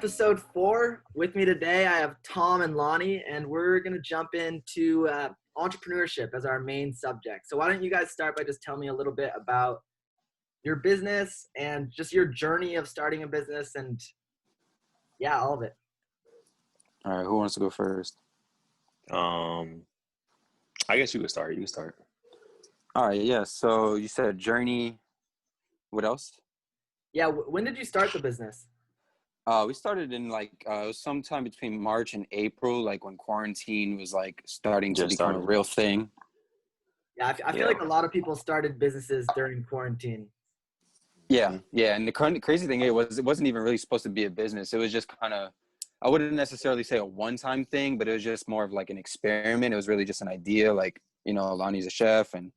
episode 4. With me today, I have Tom and Lonnie, and we're going to jump into entrepreneurship as our main subject. So why don't you guys start by just telling me a little bit about your business and just your journey of starting a business and, yeah, all of it. All right, who wants to go first? I guess you could start. You can start. All right, yeah. So you said journey. What else? Yeah, when did you start the business? We started in it was sometime between March and April, like when quarantine was like starting to become a real thing. Yeah, I feel like a lot of people started businesses during quarantine. Yeah. And the crazy thing it wasn't even really supposed to be a business. It was just kind of, I wouldn't necessarily say a one-time thing, but it was just more of like an experiment. It was really just an idea. Like, Lonnie's a chef and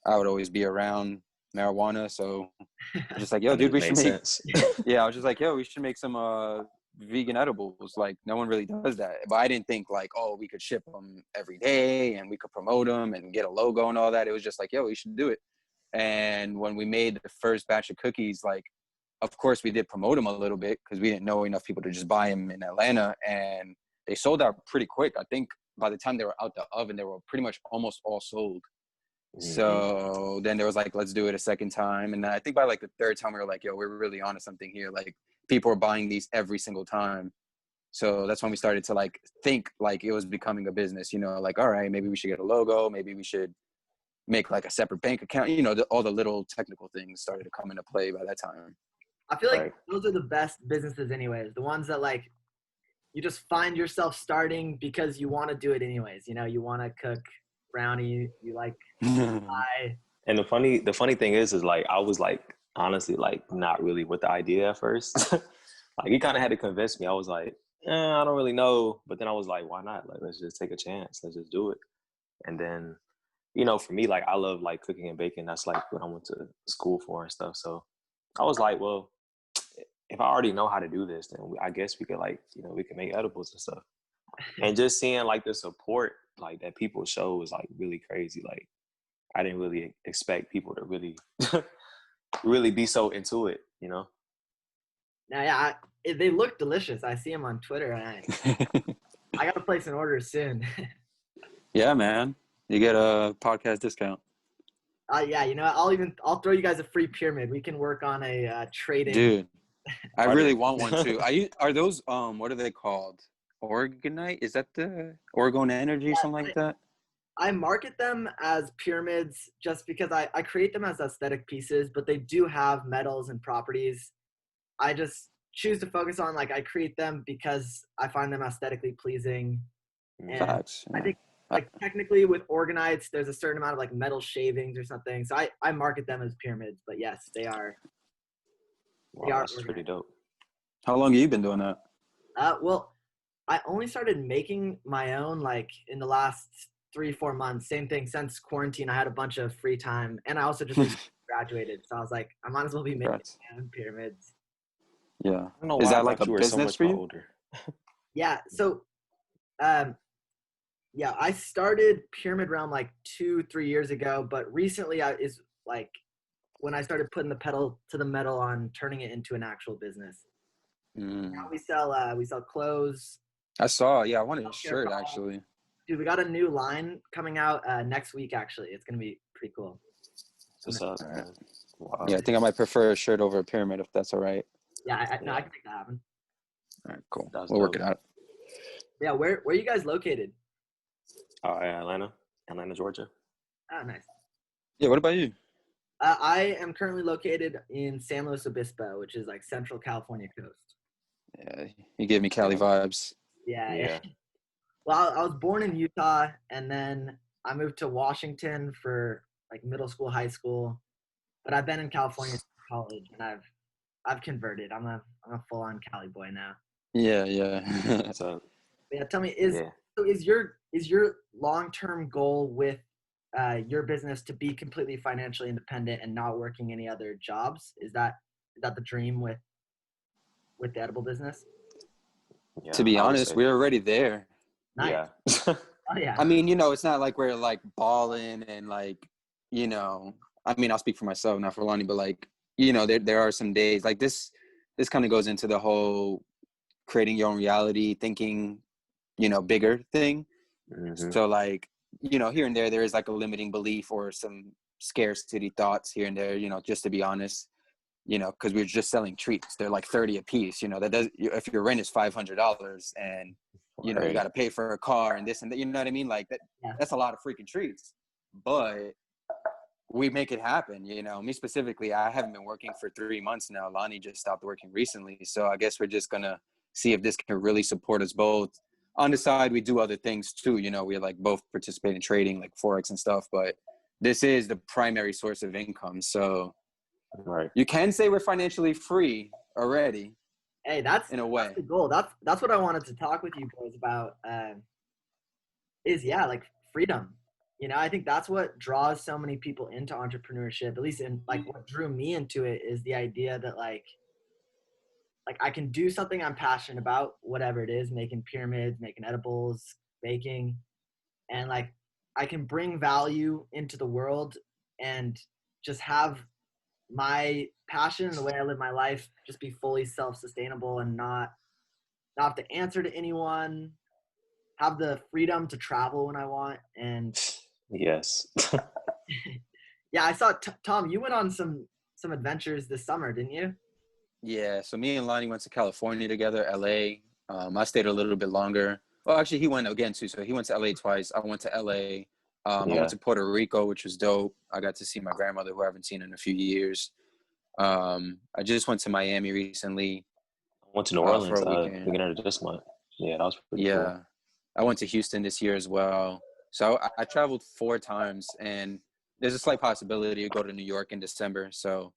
I would always be around marijuana. So I was just like, yo, dude, we should make, I was just like, yo, we should make some vegan edibles. Like no one really does that. But I didn't think like, oh, we could ship them every day and we could promote them and get a logo and all that. It was just like, yo, we should do it. And when we made the first batch of cookies, like, of course, we did promote them a little bit because we didn't know enough people to just buy them in Atlanta. And they sold out pretty quick. I think by the time they were out the oven, they were pretty much almost all sold. Mm-hmm. So then there was like, let's do it a second time. And then I think by like the third time, we were like, yo, we're really onto something here. Like people are buying these every single time. So that's when we started to like think like it was becoming a business, like, all right, maybe we should get a logo. Maybe we should make like a separate bank account. All the little technical things started to come into play by that time. I feel like those are the best businesses anyways. The ones that like you just find yourself starting because you want to do it anyways. You want to cook brownie, you like pie. And the funny thing is like I was like honestly like not really with the idea at first. Like he kind of had to convince me. I was like, I don't really know. But then I was like, why not? Like let's just take a chance. Let's just do it. And then for me, like I love like cooking and baking. That's like what I went to school for and stuff. So I was like, well, if I already know how to do this, then I guess we could like, we can make edibles and stuff. And just seeing like the support like that people show was like really crazy. Like I didn't really expect people to really, really be so into it, Now, yeah, they look delicious. I see them on Twitter and I got to place an order soon. Yeah, man. You get a podcast discount. Yeah, I'll throw you guys a free pyramid. We can work on a trading. Dude, I really want one too. Are those what are they called? Organite? Is that the Oregon Energy, something like that? I market them as pyramids just because I create them as aesthetic pieces, but they do have metals and properties. I just choose to focus on like I create them because I find them aesthetically pleasing. And I think like technically with organites, there's a certain amount of like metal shavings or something. So I market them as pyramids, but yes, they are. Wow, that's pretty dope. How long have you been doing that? Well, I only started making my own like in the last 3-4 months. Same thing since quarantine. I had a bunch of free time, and I also just graduated. So I was like, I might as well be making my own pyramids. Yeah. Is that like a business for you? Older. Yeah. So, yeah, I started Pyramid Realm like 2-3 years ago, but recently is like when I started putting the pedal to the metal on turning it into an actual business. Now we sell clothes. I saw, I wanted a shirt actually. Dude, we got a new line coming out next week actually. It's gonna be pretty cool. What's up, man? Wow. Yeah, I think I might prefer a shirt over a pyramid if that's all right. Yeah, I can make that happen. All right, cool. We'll work it out. Yeah, where are you guys located? Atlanta, Georgia. Oh, nice. Yeah, what about you? I am currently located in San Luis Obispo, which is like Central California coast. Yeah, you give me Cali vibes. Yeah. Well, I was born in Utah, and then I moved to Washington for like middle school, high school. But I've been in California since college, and I've converted. I'm a full-on Cali boy now. Yeah. So, yeah, tell me, is your long-term goal with your business to be completely financially independent and not working any other jobs? Is that the dream with the edible business? Yeah, to be honest, we're already there. Nice. Yeah. Oh, yeah. I mean, it's not like we're like balling and like, I mean, I'll speak for myself, not for Lonnie, but like, there are some days like this kind of goes into the whole creating your own reality, thinking, bigger thing. Mm-hmm. So like, here and there is like a limiting belief or some scarcity thoughts here and there, just to be honest, because we're just selling treats. They're like 30 a piece, that does, if your rent is $500 and, you got to pay for a car and this and that, you know what I mean? Like that's a lot of freaking treats, but we make it happen. Me specifically, I haven't been working for 3 months now. Lonnie just stopped working recently. So I guess we're just going to see if this can really support us both. On the side, we do other things too. We like both participate in trading like Forex and stuff, but this is the primary source of income. So right. you can say we're financially free already. Hey, that's in a way that's the goal. That's what I wanted to talk with you boys about. Like freedom. I think that's what draws so many people into entrepreneurship. At least in like what drew me into it is the idea that like I can do something I'm passionate about, whatever it is, making pyramids, making edibles, baking, and like I can bring value into the world and just have my passion and the way I live my life just be fully self-sustainable and not have to answer to anyone, have the freedom to travel when I want. And yes. yeah, I saw Tom, you went on some adventures this summer, didn't you? Yeah, so me and Lonnie went to California together, LA. I stayed a little bit longer. Well, actually, he went again too. So he went to LA twice. I went to LA. I went to Puerto Rico, which was dope. I got to see my grandmother, who I haven't seen in a few years. I just went to Miami recently. I went to New Orleans for a weekend. beginning of this month. Yeah, that was pretty cool. I went to Houston this year as well. So I traveled 4 times, and there's a slight possibility to go to New York in December. So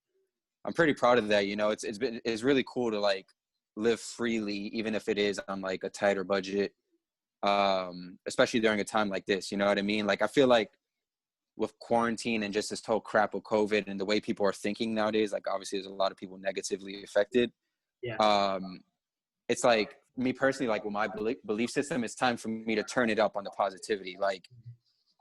I'm pretty proud of that. It's really cool to like live freely, even if it is on like a tighter budget, especially during a time like this. You know what I mean? Like I feel like with quarantine and just this whole crap with COVID and the way people are thinking nowadays, like obviously there's a lot of people negatively affected. Yeah. It's like me personally, like with my belief system, it's time for me to turn it up on the positivity. Like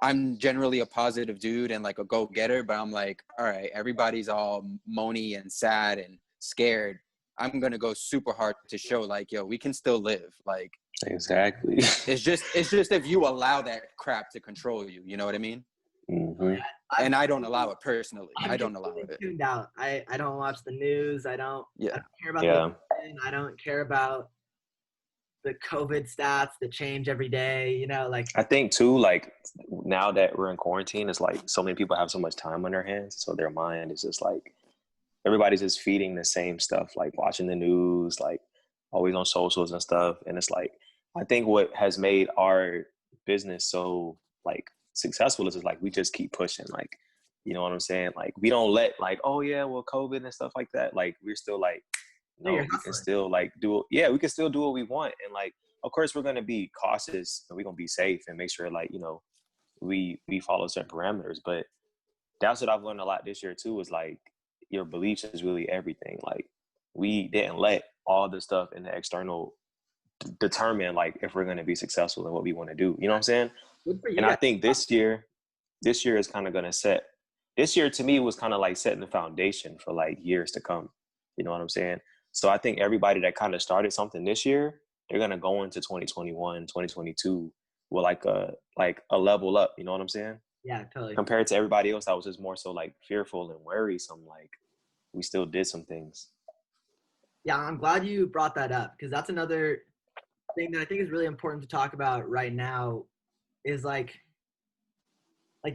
I'm generally a positive dude and like a go-getter, but I'm like, all right, everybody's all moany and sad and scared. I'm going to go super hard to show like, yo, we can still live. Like, exactly. It's just if you allow that crap to control you, you know what I mean? Mm-hmm. And I don't allow it personally. I don't allow it. Tuned out. I don't watch the news. I don't care about I don't care about the COVID stats that change every day, like I think too, like now that we're in quarantine, it's like so many people have so much time on their hands. So their mind is just like, everybody's just feeding the same stuff, like watching the news, like always on socials and stuff. And it's like, I think what has made our business so like successful is like, we just keep pushing, like, you know what I'm saying? Like, we don't let like, oh yeah, well, COVID and stuff like that. Like, we're still like, no, we can still like we can still do what we want. And like, of course we're going to be cautious and we're going to be safe and make sure like, we follow certain parameters. But that's what I've learned a lot this year too, is like your beliefs is really everything. Like we didn't let all the stuff in the external determine like if we're going to be successful in what we want to do. You know what I'm saying? And I think this year is kind of going to set, this year to me was kind of like setting the foundation for like years to come. You know what I'm saying? So I think everybody that kind of started something this year, they're going to go into 2021, 2022 with like a level up. You know what I'm saying? Yeah, totally. Compared to everybody else that was just more so like fearful and worrisome, like we still did some things. Yeah, I'm glad you brought that up, because that's another thing that I think is really important to talk about right now is like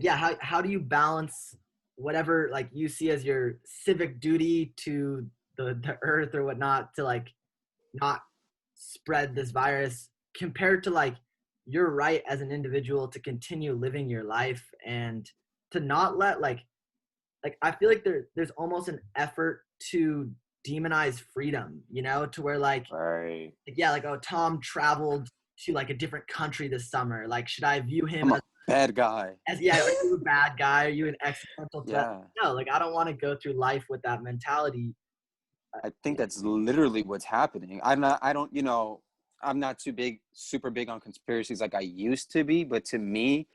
how do you balance whatever like you see as your civic duty to the earth or whatnot to like not spread this virus compared to like your right as an individual to continue living your life and to not let like I feel like there's almost an effort to demonize freedom, to where like, right. Oh, Tom traveled to like a different country this summer. Like, should I view him as a bad guy? Are you a bad guy? Are you an existential threat? Yeah. No, like I don't want to go through life with that mentality. I think that's literally what's happening. I'm not super big on conspiracies like I used to be, but to me,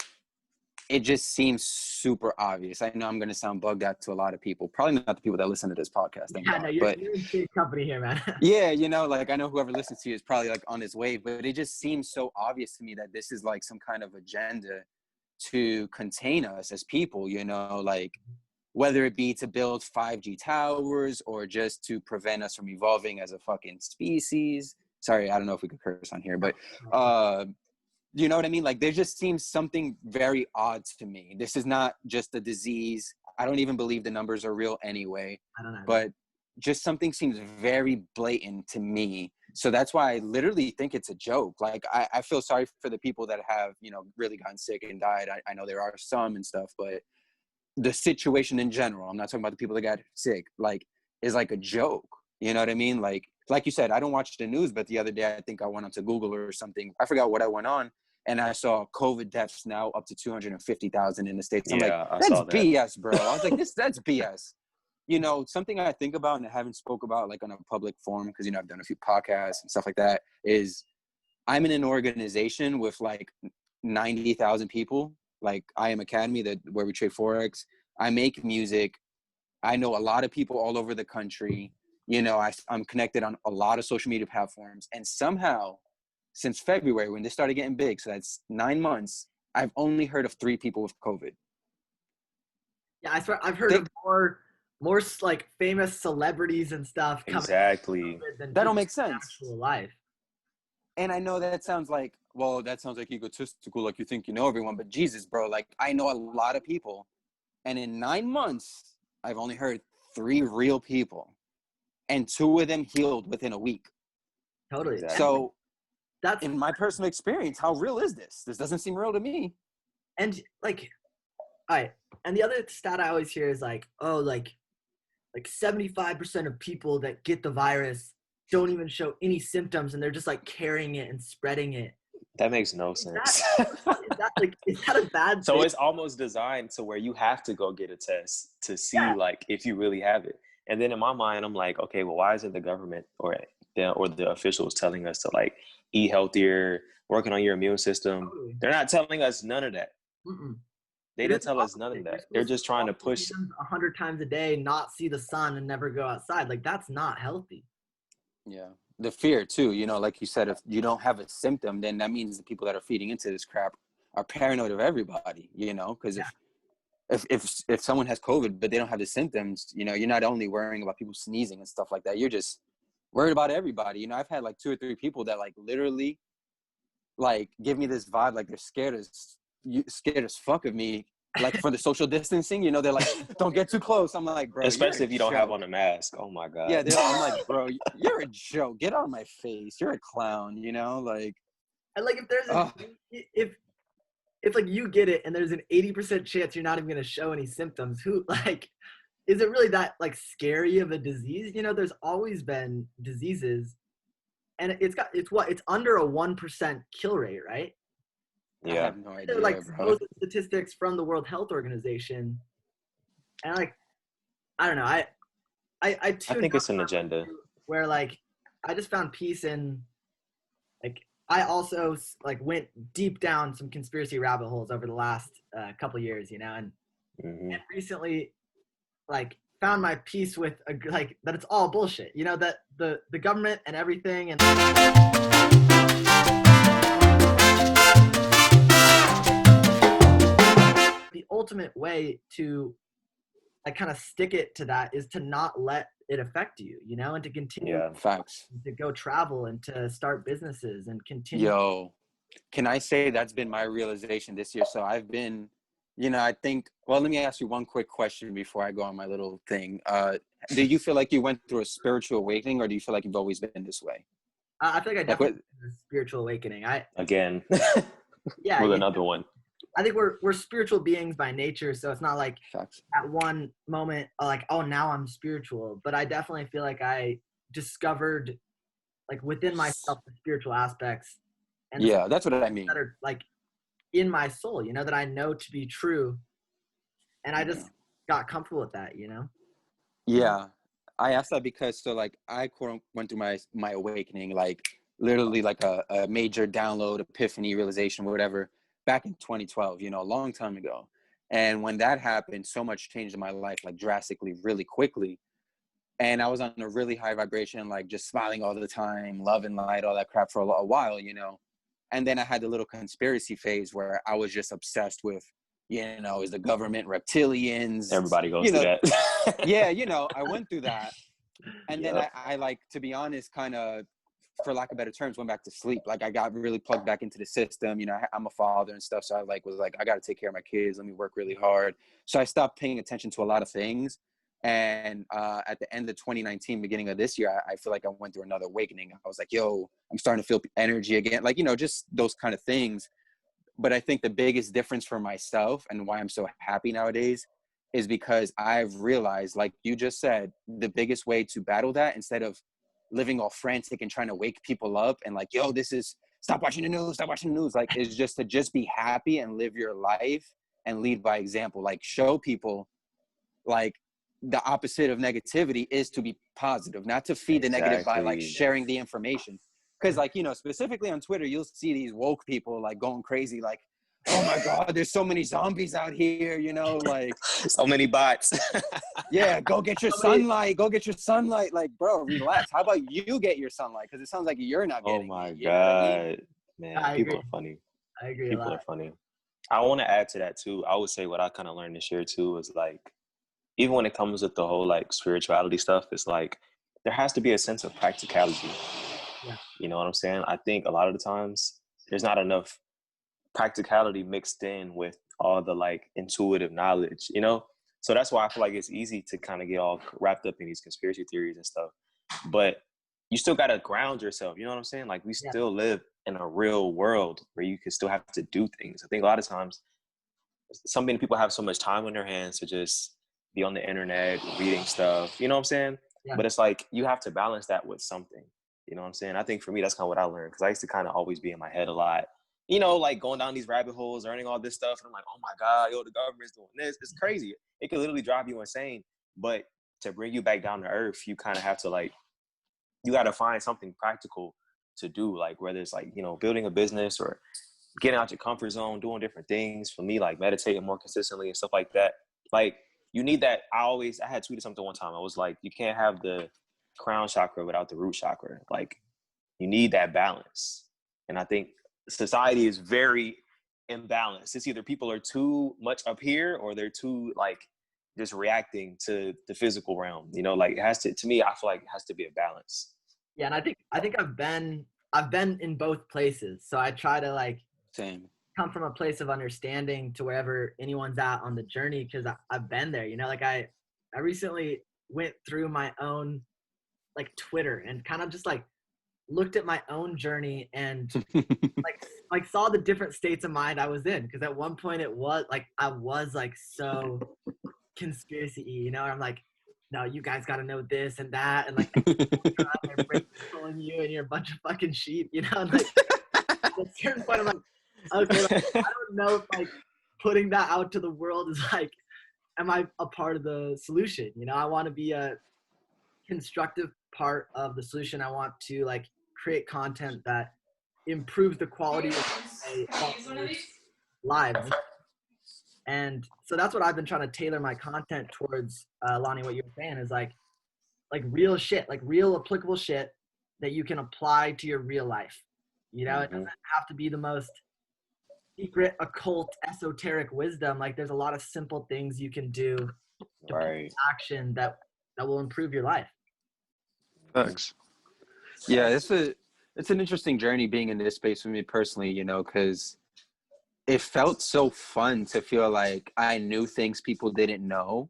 it just seems super obvious. I know I'm going to sound bugged out to a lot of people, probably not the people that listen to this podcast, thank God, No, but you're in good company here, man. yeah, you know, like I know whoever listens to you is probably like on his wave, but it just seems so obvious to me that this is like some kind of agenda to contain us as people, you know, like whether it be to build 5G towers or just to prevent us from evolving as a fucking species. Sorry, I don't know if we could curse on here, but you know what I mean? Like there just seems something very odd to me. This is not just a disease. I don't even believe the numbers are real anyway. I don't know. But just something seems very blatant to me. So that's why I literally think it's a joke. Like I feel sorry for the people that have, you know, really gotten sick and died. I know there are some and stuff, but the situation in general, I'm not talking about the people that got sick, like is like a joke. You know what I mean? Like you said, I don't watch the news, but the other day I think I went onto Google or something. I forgot what I went on. And I saw COVID deaths now up to 250,000 in the States. I'm like, that's BS, bro. I was like, that's BS. You know, something I think about and I haven't spoke about like on a public forum, because, you know, I've done a few podcasts and stuff like that, is I'm in an organization with like 90,000 people. Like I Am Academy, where we trade Forex. I make music. I know a lot of people all over the country. You know, I'm connected on a lot of social media platforms. And somehow, since February, when they started getting big, so that's 9 months, I've only heard of 3 people with COVID. Yeah, I swear I've heard of more like famous celebrities and stuff coming. Exactly. Than that don't make sense. Actual life. And I know that sounds like, well, that sounds like egotistical, like you think you know everyone, but Jesus, bro, like I know a lot of people. And in 9 months, I've only heard 3 real people. And 2 of them healed within a week. Totally. Exactly. So that's in my personal experience, how real is this? This doesn't seem real to me. And like, all right. And the other stat I always hear is like, oh, like 75% of people that get the virus don't even show any symptoms, and they're just like carrying it and spreading it. That makes no sense. Is that a bad So thing? it's almost designed to where you have to go get a test to see like if you really have it. And then in my mind, I'm like, okay, well, why isn't the government or the officials telling us to like eat healthier, working on your immune system? Totally. They're not telling us none of that. Mm-mm. They didn't tell us none of that. They're just trying to push 100 times a day, not see the sun and never go outside. Like that's not healthy. Yeah. The fear too, you know, like you said, if you don't have a symptom, then that means the people that are feeding into this crap are paranoid of everybody, you know, because if someone has COVID, but they don't have the symptoms, you know, you're not only worrying about people sneezing and stuff like that, you're just worried about everybody. You know, I've had like 2 or 3 people that like literally like give me this vibe, like they're scared as fuck of me, like for the social distancing, you know, they're like, don't get too close. I'm like, bro, especially if you don't have on a mask. Oh my God. Yeah, I'm like, bro, you're a joke. Get out of my face. You're a clown, you know, like. And like if there's if like you get it and there's an 80% chance you're not even gonna show any symptoms, who like is it really that like scary of a disease? You know, there's always been diseases, and it's under a 1% kill rate, right? Yeah, I have no idea. Like bro. those statistics from the World Health Organization, and like I don't know, I think it's an agenda where like I just found peace in like I also like went deep down some conspiracy rabbit holes over the last couple years, you know, and recently like found my peace with like that it's all bullshit, you know, that the government and everything and the ultimate way to like kind of stick it to that is to not let it affect you, you know, and to continue facts to go travel and to start businesses and continue. Yo, can I say that's been my realization this year? So I've been, you know, I think, well, let me ask you one quick question before I go on my little thing. Do you feel like you went through a spiritual awakening, or do you feel like you've always been this way? I feel like I definitely had a spiritual awakening. Again, yeah, with another one. I think we're spiritual beings by nature, so it's not like Facts. at one moment like, oh, now I'm spiritual. But I definitely feel like I discovered like within myself the spiritual aspects, and yeah, that's what I mean. That are like in my soul, you know, that I know to be true, and I just got comfortable with that, you know. Yeah, I asked that because so like I went through my awakening, like literally like a major download, epiphany, realization, whatever. back in 2012, a long time ago. And when that happened, so much changed in my life, like drastically, really quickly. And I was on a really high vibration, like just smiling all the time, love and light, all that crap for a while, And then I had the little conspiracy phase where I was just obsessed with, is the government reptilians? Everybody goes through that. Yeah, I went through that. And then Yep. I like, to be honest, kind of, for lack of better terms, went back to sleep. Like I got really plugged back into the system. I'm a father and stuff. So I was like, I got to take care of my kids. Let me work really hard. So I stopped paying attention to a lot of things. And at the end of 2019, beginning of this year, I feel like I went through another awakening. I was like, yo, I'm starting to feel energy again. Like, just those kind of things. But I think the biggest difference for myself and why I'm so happy nowadays is because I've realized, like you just said, the biggest way to battle that, instead of living all frantic and trying to wake people up and like, yo, stop watching the news, like, is just to just be happy and live your life and lead by example. Like, show people, like, the opposite of negativity is to be positive, not to feed the negative by like sharing the information. Because like, specifically on Twitter, you'll see these woke people like going crazy, like, oh my God, there's so many zombies out here, like so many bots. Yeah, go get your sunlight. Like, bro, relax. How about you get your sunlight? Because it sounds like you're not getting it. Oh my You know what I mean? God. Man, I people agree. are funny. I agree a People lot. are funny. I want to add to that too. I would say what I kind of learned this year too is like, even when it comes with the whole like spirituality stuff, it's like there has to be a sense of practicality. Yeah. You know what I'm saying? I think a lot of the times there's not enough practicality mixed in with all the like intuitive knowledge, So that's why I feel like it's easy to kind of get all wrapped up in these conspiracy theories and stuff. But you still got to ground yourself. You know what I'm saying? Like we still live in a real world where you can still have to do things. I think a lot of times so many people have so much time on their hands to just be on the internet, reading stuff. You know what I'm saying? Yeah. But it's like you have to balance that with something. You know what I'm saying? I think for me, that's kind of what I learned because I used to kind of always be in my head a lot. Like going down these rabbit holes, learning all this stuff. And I'm like, oh my God, the government's doing this. It's crazy. It could literally drive you insane. But to bring you back down to earth, you kind of have to you got to find something practical to do. Like whether it's like, building a business or getting out your comfort zone, doing different things. For me, like meditating more consistently and stuff like that. Like you need that. I had tweeted something one time. I was like, you can't have the crown chakra without the root chakra. Like you need that balance. And I think society is very imbalanced. It's either people are too much up here or they're too like just reacting to the physical realm. Like it has to me, I feel like it has to be a balance. Yeah, and I think I've been in both places. So I try to like Same. come from a place of understanding to wherever anyone's at on the journey, because I've been there. Like I recently went through my own like Twitter and kind of just like looked at my own journey and like saw the different states of mind I was in, because at one point it was like I was like so conspiracy-y, and I'm like, no, you guys got to know this and that, and like they're controlling you and you're a bunch of fucking sheep, and like at a certain point I'm like, okay, like, I don't know if like putting that out to the world is like, am I a part of the solution? I want to be a constructive part of the solution. I want to like create content that improves the quality of lives. And so that's what I've been trying to tailor my content towards. Lonnie, what you were saying is like real shit, like real applicable shit that you can apply to your real life. It doesn't have to be the most secret, occult, esoteric wisdom. Like there's a lot of simple things you can do to put in action that will improve your life. Thanks. Yeah, it's an interesting journey being in this space for me personally, because it felt so fun to feel like I knew things people didn't know.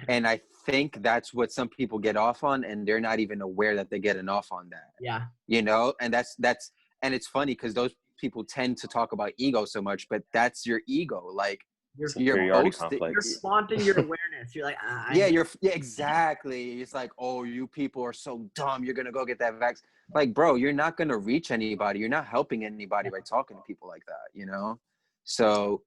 And I think that's what some people get off on, and they're not even aware that they're getting off on that. Yeah. And and it's funny because those people tend to talk about ego so much, but that's your ego. Like you're flaunting your awareness. You're like, exactly. It's like, oh, you people are so dumb. You're going to go get that vaccine. Like, bro, you're not going to reach anybody. You're not helping anybody by talking to people like that, So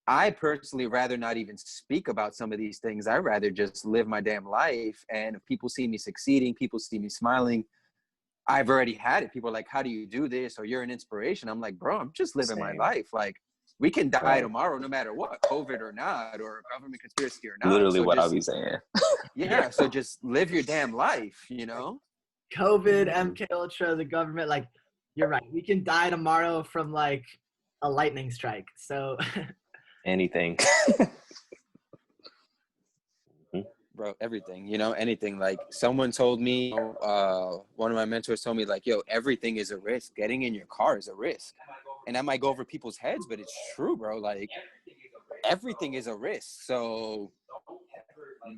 I personally rather not even speak about some of these things. I'd rather just live my damn life. And if people see me succeeding, people see me smiling, I've already had it. People are like, how do you do this? Or you're an inspiration. I'm like, bro, I'm just living my life. Like, we can die Right. tomorrow no matter what, COVID or not, or government conspiracy or not. Literally So what just, I'll be saying. yeah, so just live your damn life, you know? COVID, MK Ultra, the government, like, you're right. We can die tomorrow from like a lightning strike. So Anything. Bro, everything, you know, anything. Like someone told me, one of my mentors told me, like, yo, everything is a risk. Getting in your car is a risk. And that might go over people's heads, but it's true, bro. Like everything is a risk. So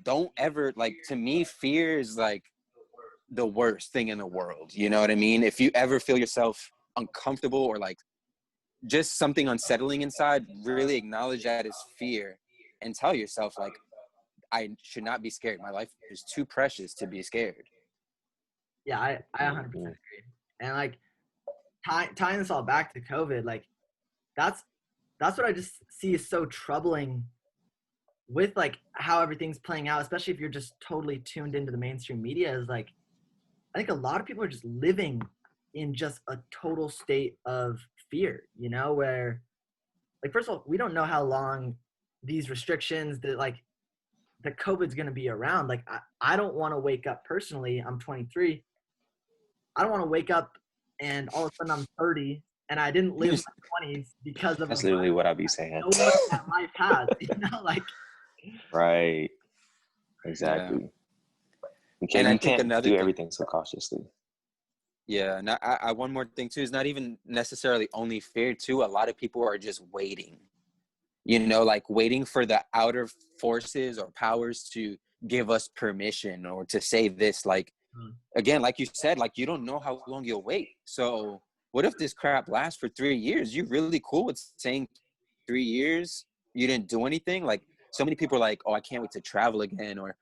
don't ever, like, to me, fear is like the worst thing in the world. You know what I mean? If you ever feel yourself uncomfortable or like just something unsettling inside, really acknowledge that as fear and tell yourself, like, I should not be scared. My life is too precious to be scared. yeah, I 100% agree. And like tying this all back to COVID, like that's what I just see is so troubling with like how everything's playing out, especially if you're just totally tuned into the mainstream media, is like I think a lot of people are just living in just a total state of fear, you know, where like first of all, we don't know how long these restrictions that like the COVID's going to be around. Like, I don't want to wake up personally. I'm 23. I don't want to wake up and all of a sudden I'm 30 and I didn't live my 20s because of That's literally what I'll be saying. no one that life has, you know, like. Right. Exactly. And I You think can't another do thing, everything so cautiously. yeah, and I one more thing too is not even necessarily only fear too. A lot of people are just waiting, you know, like waiting for the outer forces or powers to give us permission or to say this. Like, again, like you said, like you don't know how long you'll wait. So what if this crap lasts for 3 years? You really cool with saying 3 years you didn't do anything? Like so many people are like, oh, I can't wait to travel again, or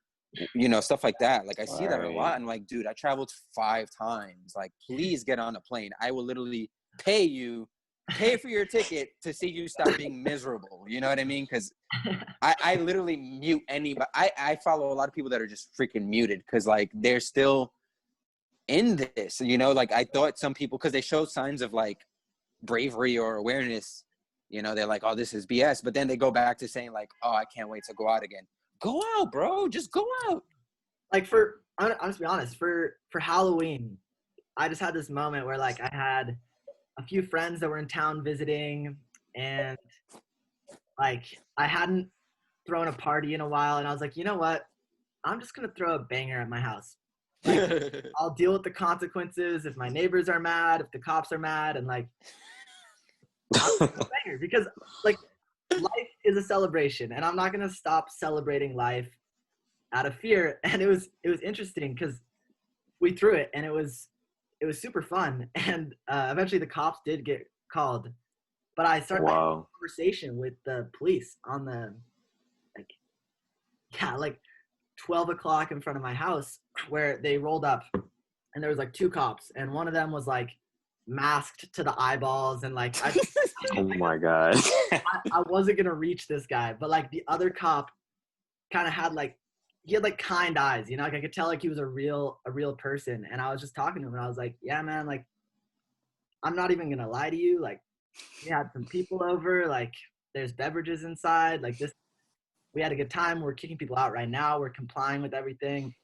you know, stuff like that. Like I see that a lot. And like, dude, I traveled 5 times. Like, please get on a plane. I will literally pay for your ticket to see you stop being miserable. You know what I mean? Because I literally mute anybody. I follow a lot of people that are just freaking muted because like they're still in this, you know. Like I thought some people, because they show signs of like bravery or awareness, you know, they're like, oh, this is BS. But then they go back to saying like, oh, I can't wait to go out again. Go out, bro. Just go out. Like I'm just be honest, for Halloween, I just had this moment where like I had a few friends that were in town visiting, and like I hadn't thrown a party in a while, and I was like, you know what? I'm just gonna throw a banger at my house. Like, I'll deal with the consequences if my neighbors are mad, if the cops are mad, and like I'll throw a banger because like life is a celebration, and I'm not gonna stop celebrating life out of fear. And it was interesting because we threw it, and it was super fun. And eventually the cops did get called, but I started having a conversation with the police on the like 12 o'clock in front of my house, where they rolled up and there was like 2 cops, and one of them was like masked to the eyeballs, and like oh my god. I wasn't gonna reach this guy, but like the other cop kind of had like, he had like kind eyes, you know, like I could tell like he was a real person. And I was just talking to him and I was like, yeah, man, like I'm not even gonna lie to you, like we had some people over, like there's beverages inside, like this, we had a good time, we're kicking people out right now, we're complying with everything.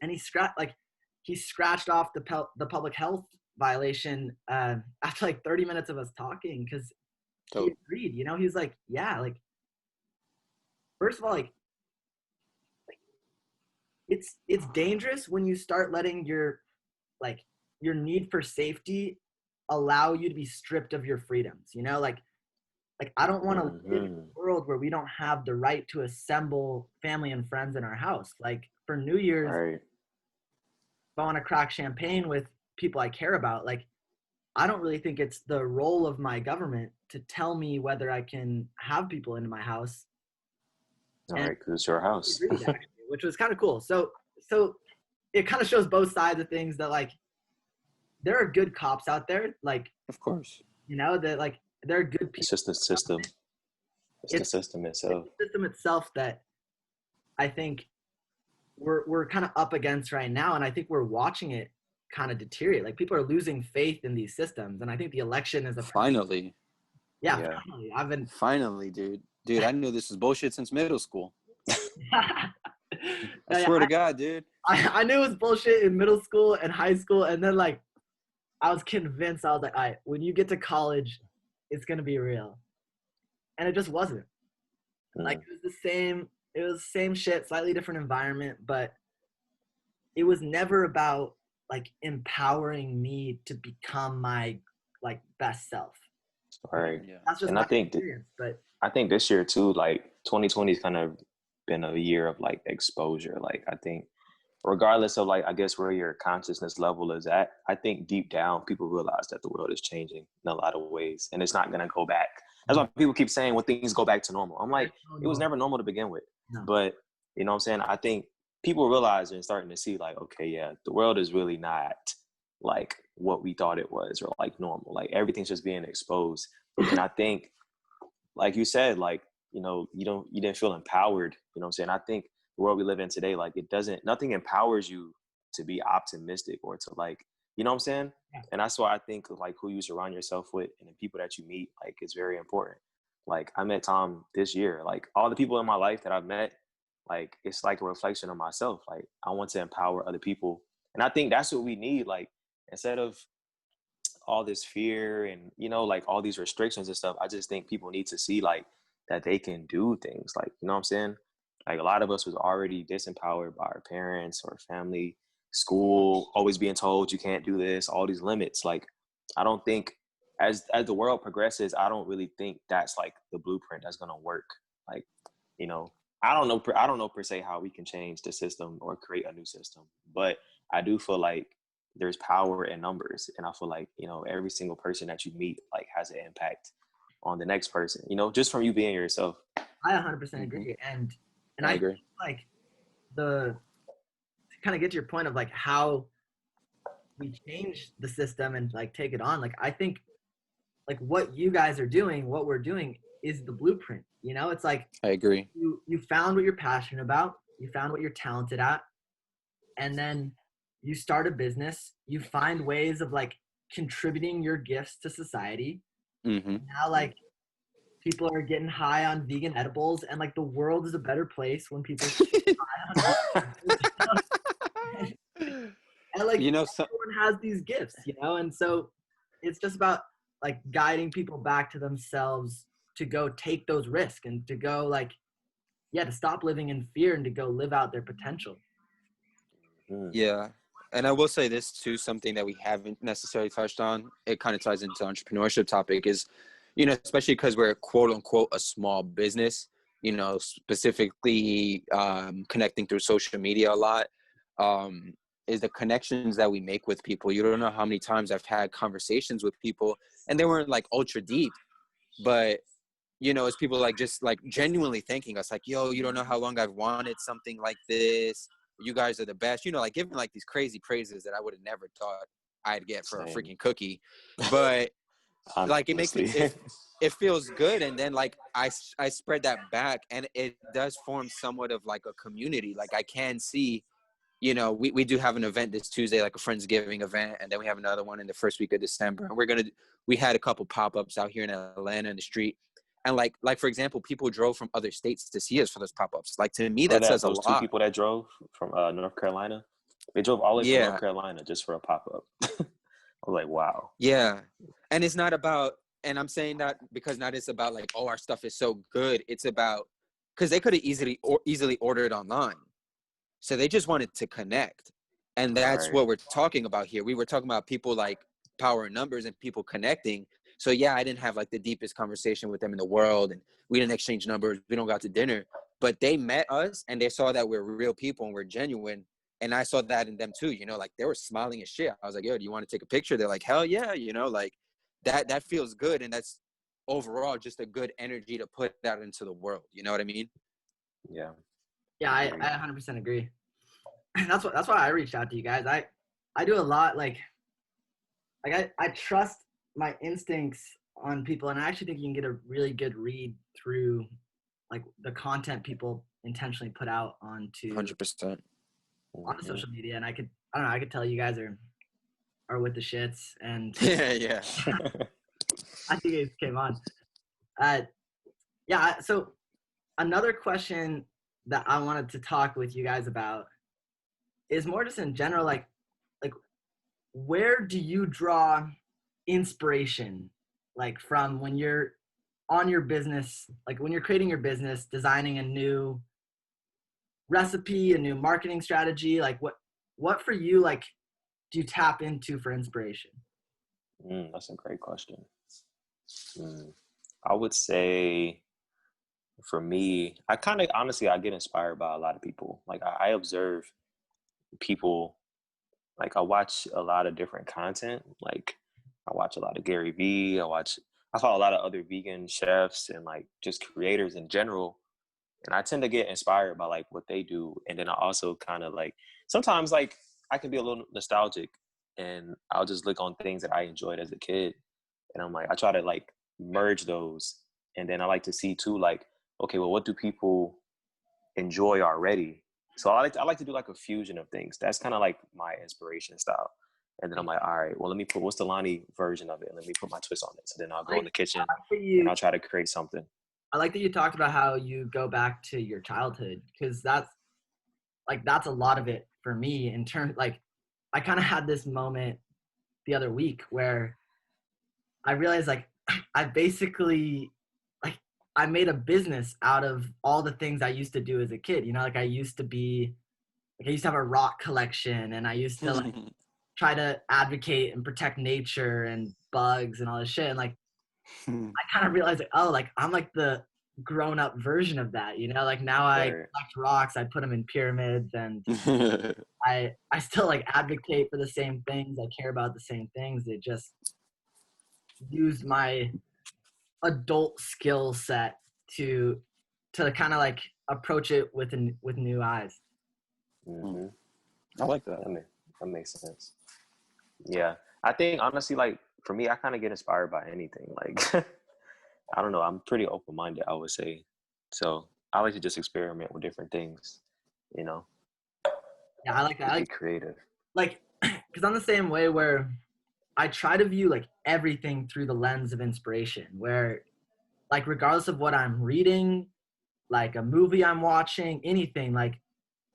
And he scratched off the public health violation after like 30 minutes of us talking, because he agreed, you know. He was like, yeah, like first of all, like it's dangerous when you start letting your need for safety allow you to be stripped of your freedoms, you know. Like I don't want to live in a world where we don't have the right to assemble family and friends in our house. Like for New Year's, if I want to crack champagne with people I care about, like I don't really think it's the role of my government to tell me whether I can have people into my house. All right, because it's your house. Agreed, actually, which was kind of cool. So it kind of shows both sides of things, that like there are good cops out there, like of course, you know, that like there are good people. It's just the system. It's the system itself. It's the system itself that I think we're kind of up against right now, and I think we're watching it kind of deteriorate. Like people are losing faith in these systems, and I think the election is a finally. Yeah, Yeah. finally. I've been Finally, dude, I knew this was bullshit since middle school. I Yeah, swear to God, dude. I knew it was bullshit in middle school and high school, and then like I was convinced. I was like, all right, when you get to college, it's gonna be real, and it just wasn't. Like Mm. it was the same. It was the same shit, slightly different environment, but it was never about like empowering me to become my like best self. Right. Yeah. That's just And my experience, but I think this year too, like 2020 has kind of been a year of like exposure. Like I think regardless of like I guess where your consciousness level is at, I think deep down people realize that the world is changing in a lot of ways and it's not gonna go back. That's why people keep saying when things go back to normal. I'm like, it was never normal to begin with. No. But you know what I'm saying? I think people realize and starting to see like, okay, yeah, the world is really not like what we thought it was or like normal. Like everything's just being exposed. And I think like you said, like, you didn't feel empowered, you know what I'm saying? I think the world we live in today, like nothing empowers you to be optimistic or to like, you know what I'm saying? Yeah. And that's why I think like who you surround yourself with and the people that you meet, like is very important. Like I met Tom this year, like all the people in my life that I've met, like it's like a reflection of myself. Like I want to empower other people. And I think that's what we need. Like instead of all this fear and like all these restrictions and stuff, I just think people need to see like that they can do things, like, you know what I'm saying? Like a lot of us was already disempowered by our parents or family, school, always being told you can't do this, all these limits. Like I don't think as the world progresses, I don't really think that's like the blueprint that's going to work. Like, you know, I don't know per se how we can change the system or create a new system, but I do feel like there's power in numbers. And I feel like, every single person that you meet like has an impact on the next person, just from you being yourself. I 100% Mm-hmm. agree. And I I agree. think, like to kind of get to your point of like how we change the system and like take it on. Like I think like what you guys are doing, what we're doing is the blueprint. It's like I agree. you found what you're passionate about, you found what you're talented at, and then you start a business, you find ways of like contributing your gifts to society. Mm-hmm. Now like people are getting high on vegan edibles, and like the world is a better place when people get high on vegan edibles. And like everyone has these gifts, and so it's just about like guiding people back to themselves to go take those risks and to go like, yeah, to stop living in fear and to go live out their potential. Yeah. And I will say this too, something that we haven't necessarily touched on, it kind of ties into entrepreneurship topic is, especially because we're quote unquote a small business, specifically connecting through social media a lot, is the connections that we make with people. You don't know how many times I've had conversations with people and they weren't like ultra deep, but it's people like just like genuinely thanking us like, yo, you don't know how long I've wanted something like this. You guys are the best, like giving like these crazy praises that I would have never thought I'd get for a freaking cookie. But like it makes me, it feels good. And then like I spread that back and it does form somewhat of like a community. Like I can see, we do have an event this Tuesday, like a Friendsgiving event. And then we have another one in the first week of December. And we had a couple pop-ups out here in Atlanta in the street. And like for example, people drove from other states to see us for those pop-ups. Like to me, that says a lot. Those two people that drove from North Carolina, they drove all the way from North Carolina just for a pop-up. I was like, wow. Yeah. And it's not about, and I'm saying that because not it's about like, oh, our stuff is so good. It's about, because they could have easily ordered online. So they just wanted to connect. And that's what we're talking about here. We were talking about people like power in numbers and people connecting. So yeah, I didn't have like the deepest conversation with them in the world and we didn't exchange numbers. We don't go out to dinner, but they met us and they saw that we're real people and we're genuine. And I saw that in them too, like they were smiling as shit. I was like, yo, do you want to take a picture? They're like, hell yeah. Like that feels good. And that's overall just a good energy to put out into the world. You know what I mean? Yeah. Yeah, I 100% agree. That's why I reached out to you guys. I do a lot like I trust my instincts on people, and I actually think you can get a really good read through like the content people intentionally put out onto 100% on social media. And I don't know, I could tell you guys are with the shits, and yeah. I think it came on. Yeah. So another question that I wanted to talk with you guys about is more just in general, like where do you draw inspiration, like from when you're on your business, like when you're creating your business, designing a new recipe, a new marketing strategy, like what for you, like, do you tap into for inspiration? That's a great question. I would say for me, I kind of honestly, I get inspired by a lot of people. Like I observe people, like I watch a lot of different content. Like I watch a lot of Gary Vee. I follow a lot of other vegan chefs and like just creators in general. And I tend to get inspired by like what they do. And then I also kind of like, sometimes like I can be a little nostalgic and I'll just look on things that I enjoyed as a kid. And I'm like, I try to like merge those. And then I like to see too, like, okay, well, what do people enjoy already? So I like to do like a fusion of things. That's kind of like my inspiration style. And then I'm like, all right, well, let me put, what's the Lonnie version of it? And let me put my twist on it. So then I'll go in the kitchen and I'll try to create something. I like that you talked about how you go back to your childhood, because that's a lot of it for me in terms, like, I kind of had this moment the other week where I realized, like, I basically, like, I made a business out of all the things I used to do as a kid. You know, like I used to have a rock collection, and I used to like try to advocate and protect nature and bugs and all this shit. And like, I kind of realized, like, oh, like I'm like the grown up version of that, you know, like now I collect rocks, I put them in pyramids, and I still like advocate for the same things. I care about the same things. It just used my adult skill set to kind of like approach it with new eyes. Mm-hmm. I like that. That makes sense. Yeah. I think honestly, like for me, I kind of get inspired by anything. Like, I don't know. I'm pretty open-minded, I would say. So I like to just experiment with different things, you know? Yeah, I like that. I like creative. Like, because I'm the same way where I try to view like everything through the lens of inspiration, where like regardless of what I'm reading, like a movie I'm watching, anything, like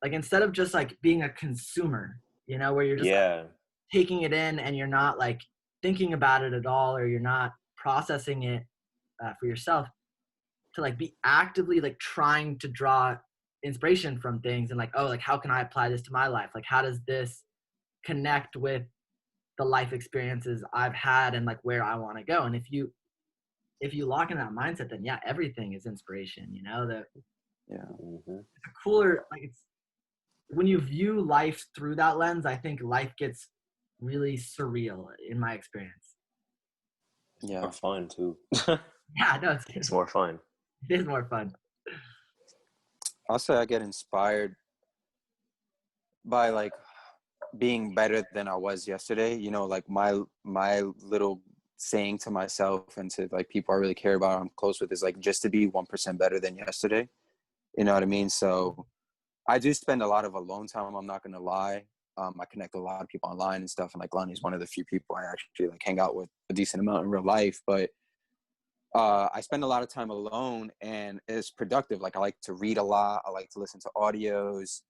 instead of just like being a consumer, you know, where you're just like, taking it in and you're not like thinking about it at all, or you're not processing it for yourself, to like be actively like trying to draw inspiration from things and like, oh, like how can I apply this to my life? Like how does this connect with the life experiences I've had and like where I want to go? And if you lock in that mindset, then yeah, everything is inspiration, you know. It's a cooler, like, it's when you view life through that lens, I think life gets really surreal in my experience. Yeah, more fun too. Yeah, no, it's more fun. It is more fun. I'll say I get inspired by like being better than I was yesterday. You know, like my little saying to myself and to like people I really care about, I'm close with, is like just to be 1% better than yesterday. You know what I mean? So I do spend a lot of alone time. I'm not gonna lie. I connect with a lot of people online and stuff, and like Lonnie's one of the few people I actually like hang out with a decent amount in real life. But I spend a lot of time alone, and it's productive. Like I like to read a lot. I like to listen to audios.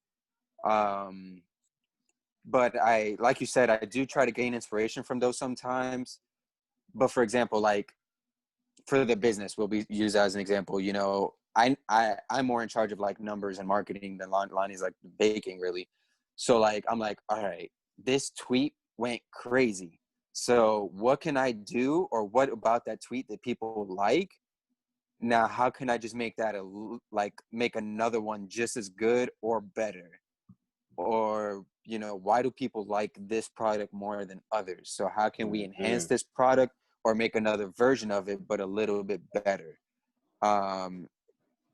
But like you said, I do try to gain inspiration from those sometimes. But for example, like for the business, we'll be used as an example. You know, I'm more in charge of like numbers and marketing than Lonnie's like baking really. So like I'm like, all right, this tweet went crazy. So what can I do, or what about that tweet that people like? Now, how can I just make that make another one just as good or better? Or, you know, why do people like this product more than others? So how can we enhance this product or make another version of it, but a little bit better?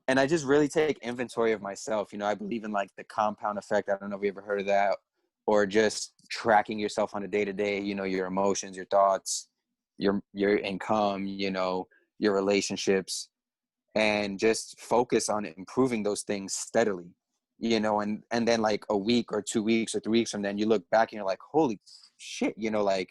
And I just really take inventory of myself. You know, I believe in like the compound effect. I don't know if you ever heard of that, or just tracking yourself on a day-to-day, you know, your emotions, your thoughts, your income, you know, your relationships, and just focus on improving those things steadily, you know, and then like a week or 2 weeks or 3 weeks from then you look back and you're like, holy shit, you know, like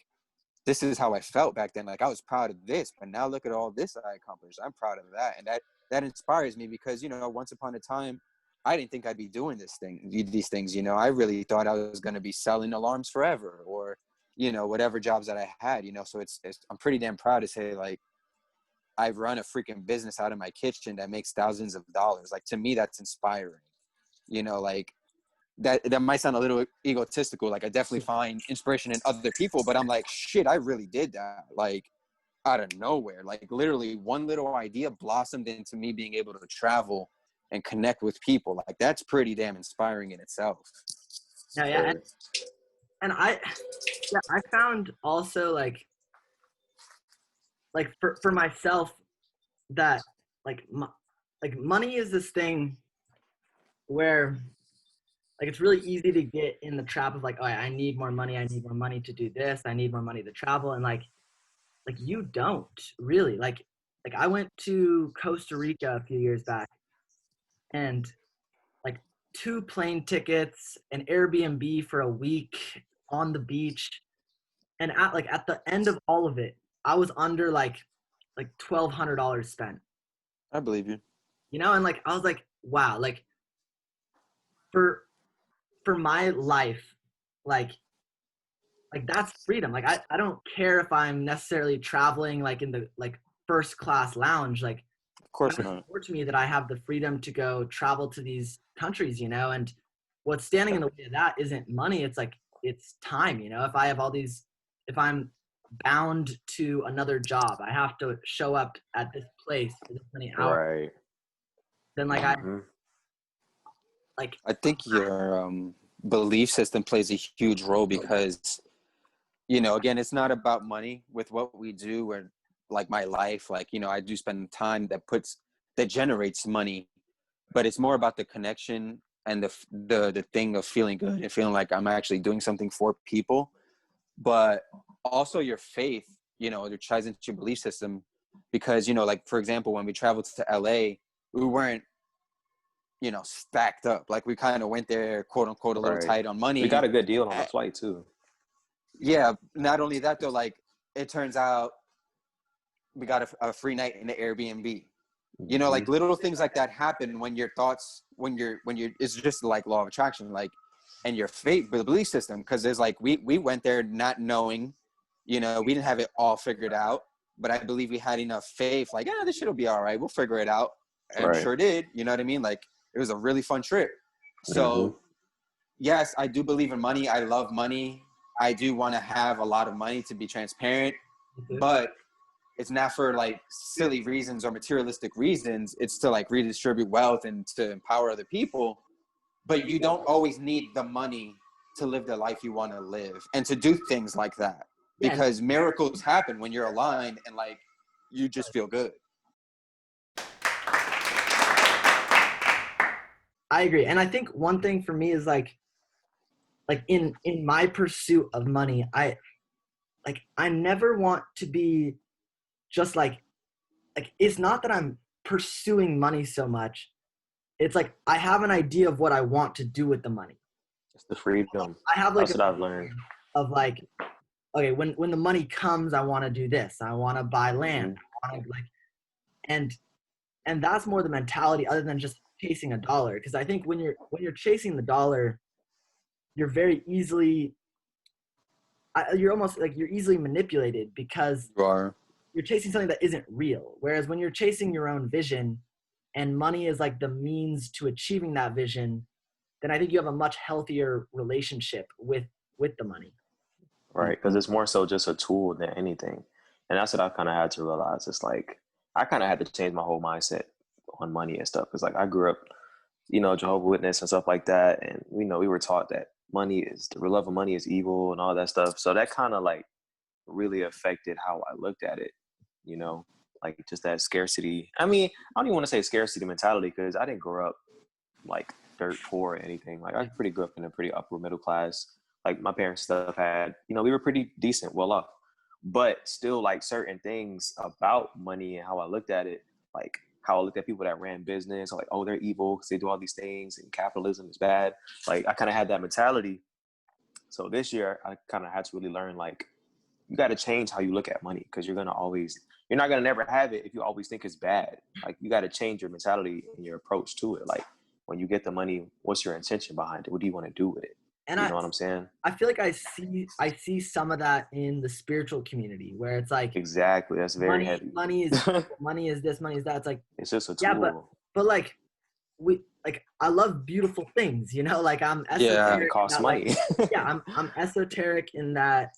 this is how I felt back then. Like, I was proud of this, but now look at all this I accomplished. I'm proud of that. And that inspires me because, you know, once upon a time, I didn't think I'd be doing these things, you know. I really thought I was going to be selling alarms forever, or, you know, whatever jobs that I had, you know. So I'm pretty damn proud to say, like, I've run a freaking business out of my kitchen that makes thousands of dollars. Like, to me, that's inspiring, you know. Like, that might sound a little egotistical. Like, I definitely find inspiration in other people, but I'm like, shit, I really did that. Like, out of nowhere, like literally one little idea blossomed into me being able to travel and connect with people. Like, that's pretty damn inspiring in itself. No, yeah. And I found also like for myself that like money is this thing where like it's really easy to get in the trap of like, oh, I need more money to do this, I need more money to travel, and like you don't really like I went to Costa Rica a few years back, and like 2 plane tickets, an Airbnb for a week on the beach, and at the end of all of it, I was under like $1,200 spent. I believe you. You know, and like I was like, wow, like for my life, like that's freedom. Like I don't care if I'm necessarily traveling like in the like first class lounge. Like, Of course it's not. important to me that I have the freedom to go travel to these countries, you know, and what's standing in the way of that isn't money. It's like, it's time, you know. If I'm bound to another job, I have to show up at this place for this many hours. Right. Then like I think your belief system plays a huge role because, you know, again, it's not about money with what we do, or like my life. Like, you know, I do spend time that generates money, but it's more about the connection and the thing of feeling good and feeling like I'm actually doing something for people. But also your faith, you know, it ties into your belief system because, you know, like, for example, when we traveled to LA, we weren't, you know, stacked up. Like, we kind of went there, quote unquote, a little tight on money. We got a good deal on the flight too. Yeah. Not only that though, like, it turns out we got a free night in the Airbnb. You know, like little things like that happen when your thoughts, when you're, it's just like law of attraction, like, and your faith, the belief system. Cause there's like, we went there not knowing, you know, we didn't have it all figured out, but I believe we had enough faith, like, yeah, this shit will be all right. We'll figure it out. And sure did. You know what I mean? Like, it was a really fun trip. So yes, I do believe in money. I love money. I do want to have a lot of money, to be transparent, but it's not for like silly reasons or materialistic reasons. It's to like redistribute wealth and to empower other people. But you don't always need the money to live the life you want to live and to do things like that, because miracles happen when you're aligned and like you just feel good. I agree. And I think one thing for me is like in my pursuit of money, I never want to be just like it's not that I'm pursuing money so much. It's like I have an idea of what I want to do with the money. It's the freedom. I have like that's what I've learned. Of like, okay, when the money comes, I want to do this. I want to buy land. I want to like, and that's more the mentality other than just chasing a dollar. Because I think when you're chasing the dollar, you're very easily, you're almost like you're easily manipulated because you're chasing something that isn't real. Whereas when you're chasing your own vision and money is like the means to achieving that vision, then I think you have a much healthier relationship with the money. Right. Because it's more so just a tool than anything. And that's what I kind of had to realize. It's like, I kind of had to change my whole mindset on money and stuff. Because like I grew up, you know, Jehovah's Witness and stuff like that. And, you know, we were taught that the love of money is evil and all that stuff. So that kind of like really affected how I looked at it, you know, like just that scarcity. I mean, I don't even want to say scarcity mentality because I didn't grow up like dirt poor or anything. Like I grew up in a pretty upper middle class. Like my parents stuff had, you know, we were pretty decent, well off. But still like certain things about money and how I looked at it, like how I looked at people that ran business, like, oh, they're evil because they do all these things and capitalism is bad. Like I kind of had that mentality. So this year I kind of had to really learn like, you got to change how you look at money, because you're not going to never have it if you always think it's bad. Like, you got to change your mentality and your approach to it. Like, when you get the money, what's your intention behind it? What do you want to do with it? And you know what I'm saying? I feel like I see some of that in the spiritual community, where it's like, exactly, that's very heavy. Money is money is this, money is that. It's like, it's just a tool. Yeah, but like I love beautiful things, you know, like I'm esoteric. Yeah, it costs money. Like, yeah, I'm esoteric in that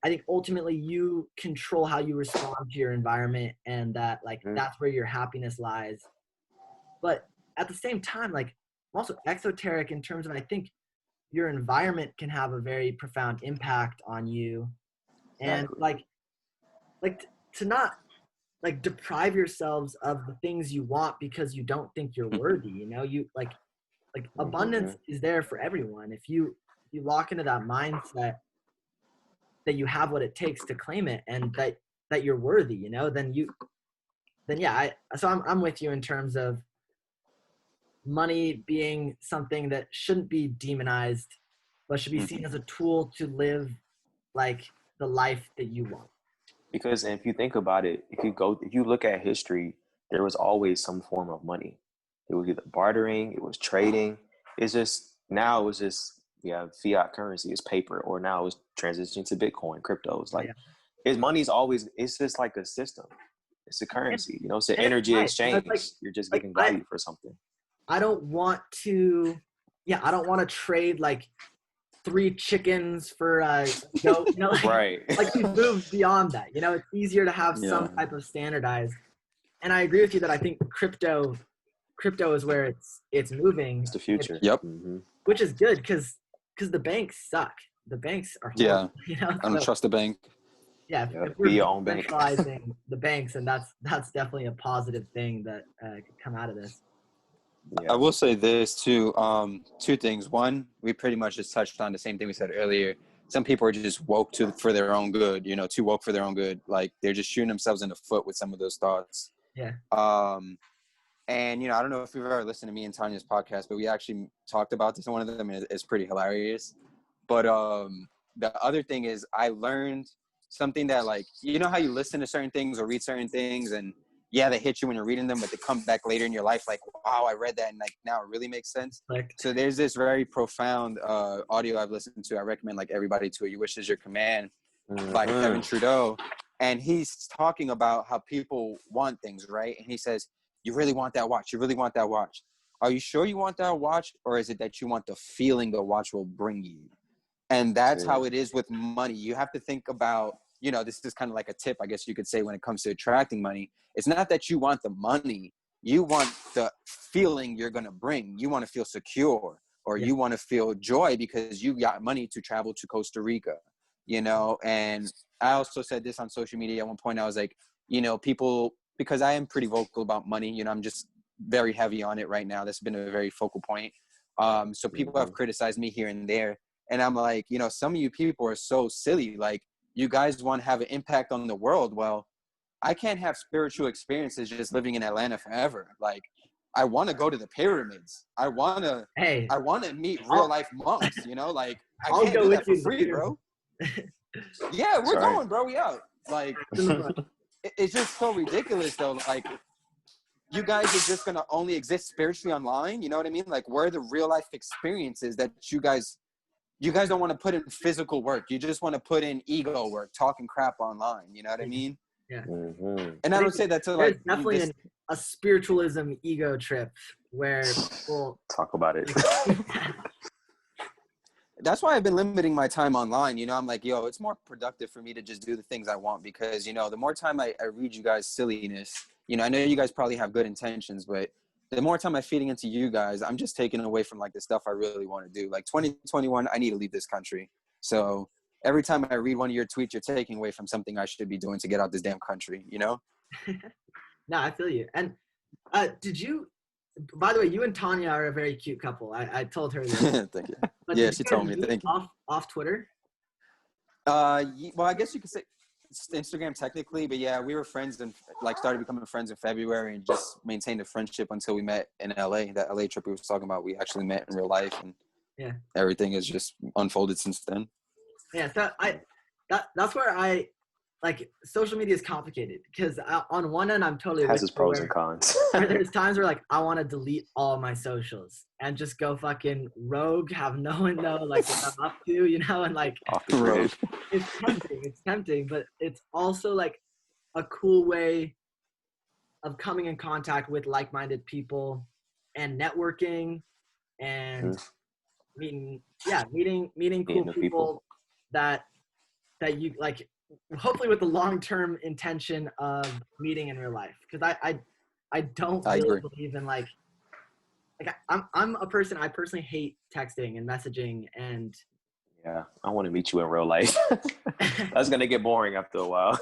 I think ultimately you control how you respond to your environment, and that like that's where your happiness lies. But at the same time, like, I'm also exoteric in terms of, I think your environment can have a very profound impact on you. And like to not like deprive yourselves of the things you want because you don't think you're worthy, you know, you like abundance is there for everyone. If you lock into that mindset that you have what it takes to claim it, and that you're worthy, you know, then yeah, I'm with you in terms of money being something that shouldn't be demonized, but should be seen as a tool to live like the life that you want. Because if you think about it, if you look at history, there was always some form of money. It was either bartering, it was trading. It's just, now it was just, we have fiat currency, it's paper, or now it's transitioning to Bitcoin, cryptos. Like, his money's always, it's just like a system. It's a currency, you know, it's an energy exchange. Like, you're just getting value for something. I don't want to trade like 3 chickens for goat, you know, like, right. Like, we move beyond that, you know. It's easier to have some type of standardized. And I agree with you that I think crypto is where it's moving. It's the future. Which is good, because the banks suck. The banks are horrible, you know? I don't trust the bank. Yeah, if we're centralizing the banks, and that's definitely a positive thing that could come out of this. I will say this too. 2 things. One, we pretty much just touched on the same thing we said earlier. Some people are just woke for their own good, you know, too woke for their own good. Like, they're just shooting themselves in the foot with some of those thoughts. Yeah. And, you know, I don't know if you've ever listened to me and Tanya's podcast, but we actually talked about this in one of them, and it's pretty hilarious. But the other thing is, I learned something that, like, you know how you listen to certain things or read certain things, and yeah, they hit you when you're reading them, but they come back later in your life like, wow, I read that, and like now it really makes sense. So there's this very profound audio I've listened to. I recommend like everybody to it. Your Wish Is Your Command by Kevin Trudeau. And he's talking about how people want things, right? And he says, you really want that watch. You really want that watch. Are you sure you want that watch? Or is it that you want the feeling the watch will bring you? And that's how it is with money. You have to think about, you know, this is kind of like a tip, I guess you could say, when it comes to attracting money. It's not that you want the money. You want the feeling you're going to bring. You want to feel secure, or you want to feel joy because you got money to travel to Costa Rica, you know? And I also said this on social media at one point. I was like, you know, people, because I am pretty vocal about money, you know, I'm just very heavy on it right now. That's been a very focal point. So people have criticized me here and there. And I'm like, you know, some of you people are so silly. Like, you guys want to have an impact on the world. Well, I can't have spiritual experiences just living in Atlanta forever. Like, I want to go to the pyramids. I want to meet real life monks, you know, like, I can't do that for free, bro. Yeah, we're going, bro. We out. Like, it's just so ridiculous though. Like, you guys are just going to only exist spiritually online. You know what I mean? Like, where are the real life experiences that you guys don't want to put in physical work. You just want to put in ego work, talking crap online. You know what I mean? Yeah. And I don't say that to like, definitely a spiritualism ego trip where people talk about it. That's why I've been limiting my time online. You know, I'm like, yo, it's more productive for me to just do the things I want, because, you know, the more time I read you guys' silliness, you know, I know you guys probably have good intentions, but the more time I'm feeding into you guys, I'm just taking away from like the stuff I really want to do. Like 2021, I need to leave this country. So every time I read one of your tweets, you're taking away from something I should be doing to get out this damn country, you know? No, I feel you. And by the way, you and Tanya are a very cute couple. I told her this. Thank you. Yeah, she told me. Thank you. Off Twitter? Well, I guess you could say Instagram technically, but yeah, we were friends and like started becoming friends in February and just maintained a friendship until we met in LA. That LA trip we was talking about, we actually met in real life, and everything has just unfolded since then. Yeah, so that's where I like social media is complicated because on one end I'm totally It has with its you pros and cons. where there's times where like I want to delete all my socials and just go fucking rogue, have no one know like what I'm up to, and like Off the grid. it's tempting, but it's also like a cool way of coming in contact with like-minded people and networking and meeting Meeting cool new people. people that you like, hopefully with the long-term intention of meeting in real life, because I don't I really agree. believe in like I'm a person, I personally hate texting and messaging and Yeah, I want to meet you in real life. That's gonna get boring after a while.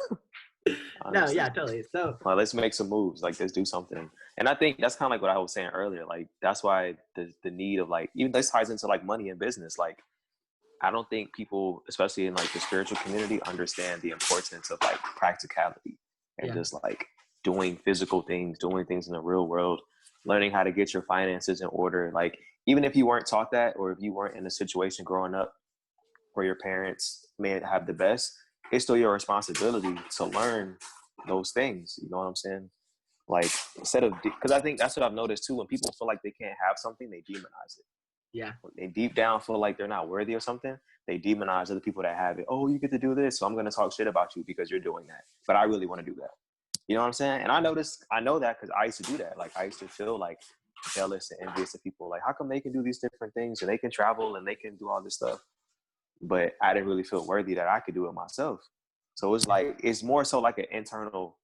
no, Honestly. yeah, totally. So Like, let's make some moves. Like, let's do something. And I think that's kind of like what I was saying earlier. Like, that's why the need of like, even this ties into like money and business. Like, I don't think people, especially in like the spiritual community, understand the importance of like practicality and yeah, just like doing physical things, doing things in the real world, learning how to get your finances in order. Like, even if you weren't taught that, or if you weren't in a situation growing up where your parents may have the best, it's still your responsibility to learn those things. You know what I'm saying? Like, instead of, because I think that's what I've noticed too. When people feel like they can't have something, they demonize it. yeah, When they deep down feel like they're not worthy of something, they demonize other people that have it. Oh, you get to do this, so I'm going to talk shit about you because you're doing that. But I really want to do that. You know what I'm saying? And I know that because I used to do that. Like, I used to feel like jealous and envious of people. Like, how come they can do these different things and they can travel and they can do all this stuff? But I didn't really feel worthy that I could do it myself. So it's like, it's more so like an internal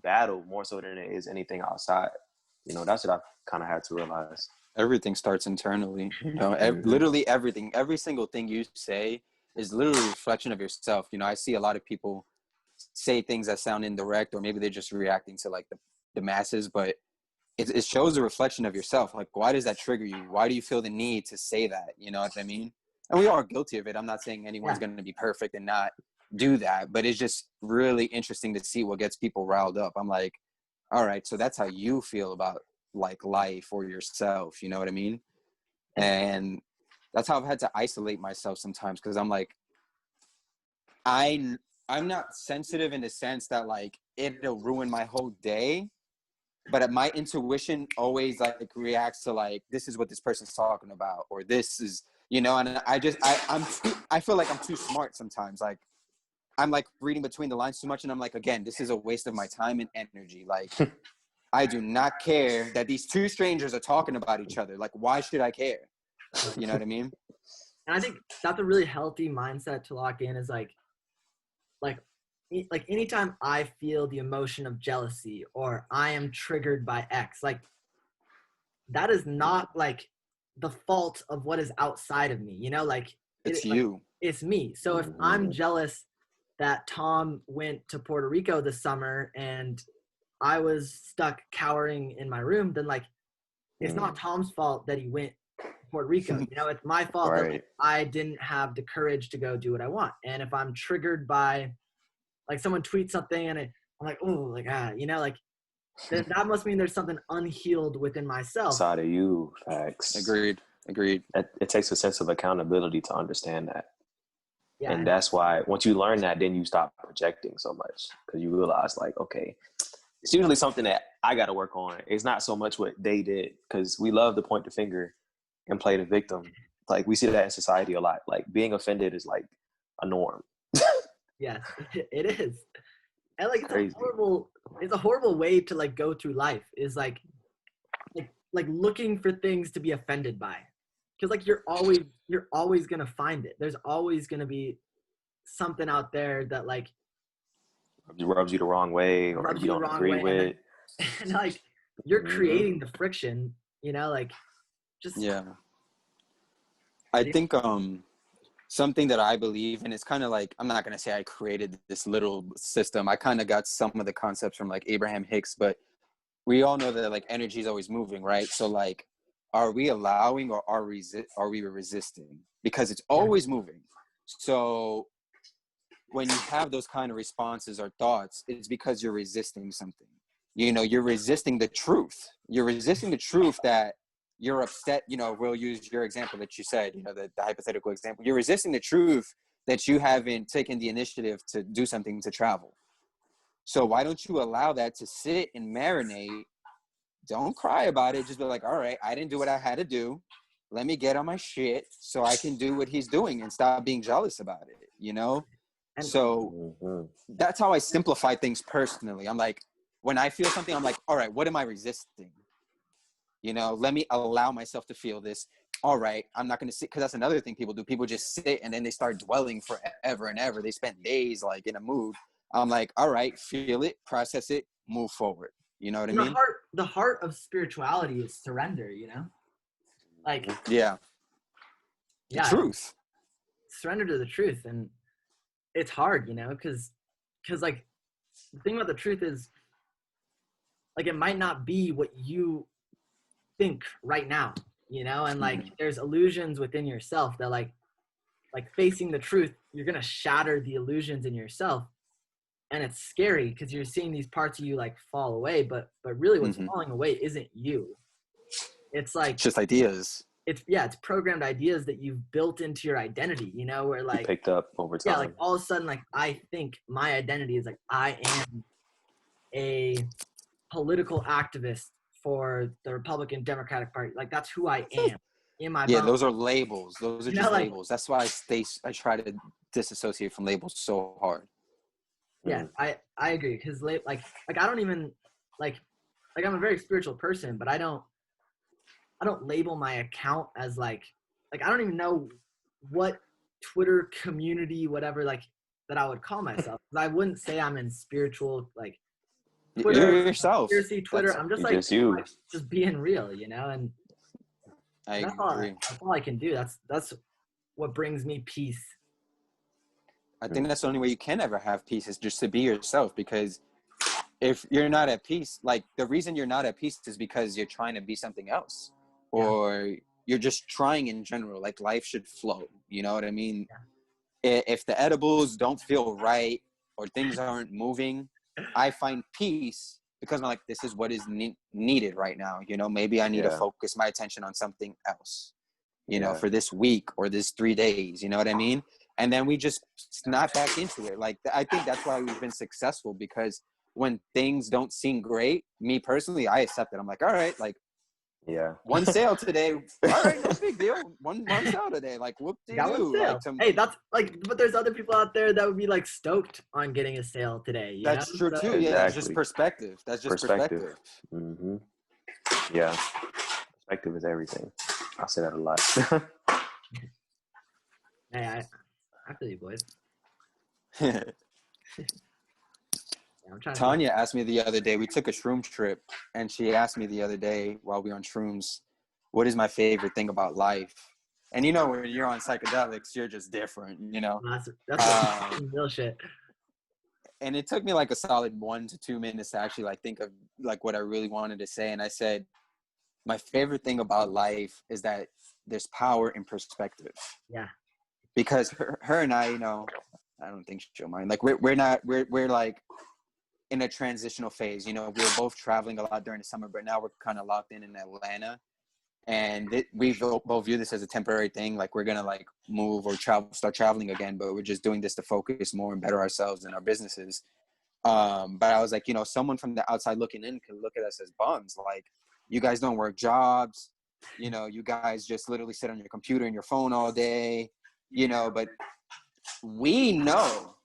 battle, more so than it is anything outside. That's what I kind of had to realize. Everything starts internally. Literally everything, every single thing you say is literally a reflection of yourself. I see a lot of people say things that sound indirect, or maybe they're just reacting to like the masses, but it shows a reflection of yourself. Like, why does that trigger you? Why do you feel the need to say that? You know what I mean? And we are guilty of it. I'm not saying anyone's going to be perfect and not do that, but it's just really interesting to see what gets people riled up. I'm like, all right, so that's how you feel about like life or yourself. You know what I mean? And that's how I've had to isolate myself sometimes, because I'm like, I'm not sensitive in the sense that like it'll ruin my whole day, but my intuition always like reacts to like, this is what this person's talking about, or this is, and I feel like I'm too smart sometimes. Like, I'm like reading between the lines too much, and I'm like, again, this is a waste of my time and energy. Like, I do not care that these two strangers are talking about each other. Like, why should I care? You know what I mean? and I think that's a really healthy mindset to lock in, is like anytime I feel the emotion of jealousy or I am triggered by X, like that is not like the fault of what is outside of me, like It's like, you. it's me. So if I'm jealous that Tom went to Puerto Rico this summer and I was stuck cowering in my room, then like it's not Tom's fault that he went to Puerto Rico. It's my fault that like, I didn't have the courage to go do what I want. And if I'm triggered by like someone tweets something and I'm like, oh, like like that must mean there's something unhealed within myself. Side of you, facts. Agreed. It takes a sense of accountability to understand that. Yeah, and that's why once you learn that, then you stop projecting so much, because you realize like, okay, it's usually something that I got to work on. It's not so much what they did, because we love to point the finger and play the victim. Like, we see that in society a lot. Like, being offended is like a norm. Yes, it is. And like Crazy. it's a horrible way to like go through life, is like looking for things to be offended by, because like you're always gonna find it. There's always gonna be something out there that like rubs you the wrong way, or you don't agree with, and like you're creating the friction, like just I think something that I believe in, it's kind of like, I'm not going to say I created this little system. I kind of got some of the concepts from like Abraham Hicks, but we all know that like energy is always moving, right? So like, are we allowing, or are we resisting? Because it's always moving. So when you have those kind of responses or thoughts, it's because you're resisting something. You're resisting the truth. You're resisting the truth that you're upset. We'll use your example that you said, the hypothetical example. You're resisting the truth that you haven't taken the initiative to do something to travel. So why don't you allow that to sit and marinate? Don't cry about it. Just be like, all right, I didn't do what I had to do. Let me get on my shit so I can do what he's doing and stop being jealous about it, you know? And So that's how I simplify things personally. I'm like, when I feel something, I'm like, all right, what am I resisting? You know, let me allow myself to feel this. All right, I'm not going to sit, because that's another thing people do. People just sit and then they start dwelling forever and ever. They spend days like in a mood. I'm like, all right, feel it, process it, move forward. You know what I mean? The heart of spirituality is surrender, you know? Like, yeah. The truth. Surrender to the truth. And it's hard, you know, because like the thing about the truth is, like, it might not be what you think right now, you know, and like there's illusions within yourself that like facing the truth, you're gonna shatter the illusions in yourself, and it's scary because you're seeing these parts of you like fall away, but really what's falling away isn't you. It's like just ideas. It's programmed ideas that you've built into your identity, you know, where like you picked up over time. Yeah, like all of a sudden, like I think my identity is like I am a political activist for the Republican Democratic Party. Like that's who I am in my bones. Those are labels. Those are just labels. That's why I try to disassociate from labels so hard. Yeah, I agree, because like I don't even like I'm a very spiritual person, but I don't label my account as like I don't even know what Twitter community, whatever, like that I would call myself. I wouldn't say I'm in spiritual, like Twitter, you're yourself. Twitter. I'm just like just being real, you know, and that's all I can do. That's what brings me peace. I think that's the only way you can ever have peace, is just to be yourself. Because if you're not at peace, like the reason you're not at peace is because you're trying to be something else, or you're just trying in general. Like life should flow. You know what I mean? Yeah. If the edibles don't feel right or things aren't moving, I find peace because I'm like, this is what is needed right now. You know, maybe I need to focus my attention on something else, you know, for this week or this 3 days, you know what I mean? And then we just snap back into it. Like, I think that's why we've been successful, because when things don't seem great, me personally, I accept it. I'm like, all right, like, one sale today. All right, no big deal. One sale today. Like, whoop-de-doo. Like, hey, that's like, but there's other people out there that would be like stoked on getting a sale today. You that's know? True too. Yeah, that's just perspective. That's just perspective. Mm-hmm. Yeah, perspective is everything. I say that a lot. Hey, I feel you, boys. Tanya asked me the other day, we took a shroom trip, and she asked me the other day while we were on shrooms, what is my favorite thing about life? And you know, when you're on psychedelics, you're just different, you know? That's real shit. And it took me like a solid 1 to 2 minutes to actually like think of like what I really wanted to say. And I said, my favorite thing about life is that there's power in perspective. Yeah. Because her and I, you know, I don't think she'll mind. Like we're like in a transitional phase. You know, we were both traveling a lot during the summer, but now we're kind of locked in Atlanta, and we both view this as a temporary thing. Like we're gonna like move or start traveling again, but we're just doing this to focus more and better ourselves and our businesses. But I was like, you know, someone from the outside looking in can look at us as bums. Like, you guys don't work jobs. You know, you guys just literally sit on your computer and your phone all day. You know, but we know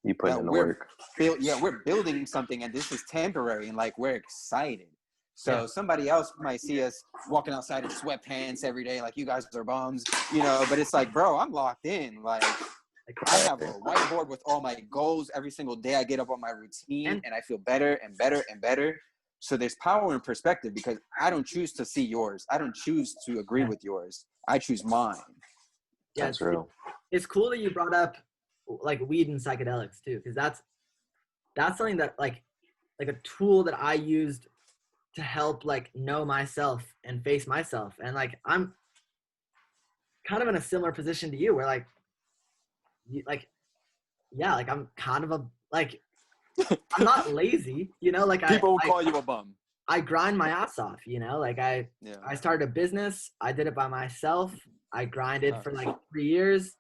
you put in the work. We're building something, and this is temporary, and like we're excited. So somebody else might see us walking outside in sweatpants every day, like you guys are bums, you know. But it's like, bro, I'm locked in. Like I have a whiteboard with all my goals every single day. I get up on my routine, and I feel better and better and better. So there's power in perspective, because I don't choose to see yours. I don't choose to agree with yours. I choose mine. Yeah, that's real. It's cool that you brought up like weed and psychedelics too, because that's something that like a tool that I used to help like know myself and face myself. And like I'm kind of in a similar position to you, where like I'm kind of I'm not lazy, you know, like people will call you a bum. I grind my ass off, you know, like I started a business. I did it by myself. I grinded for like 3 years.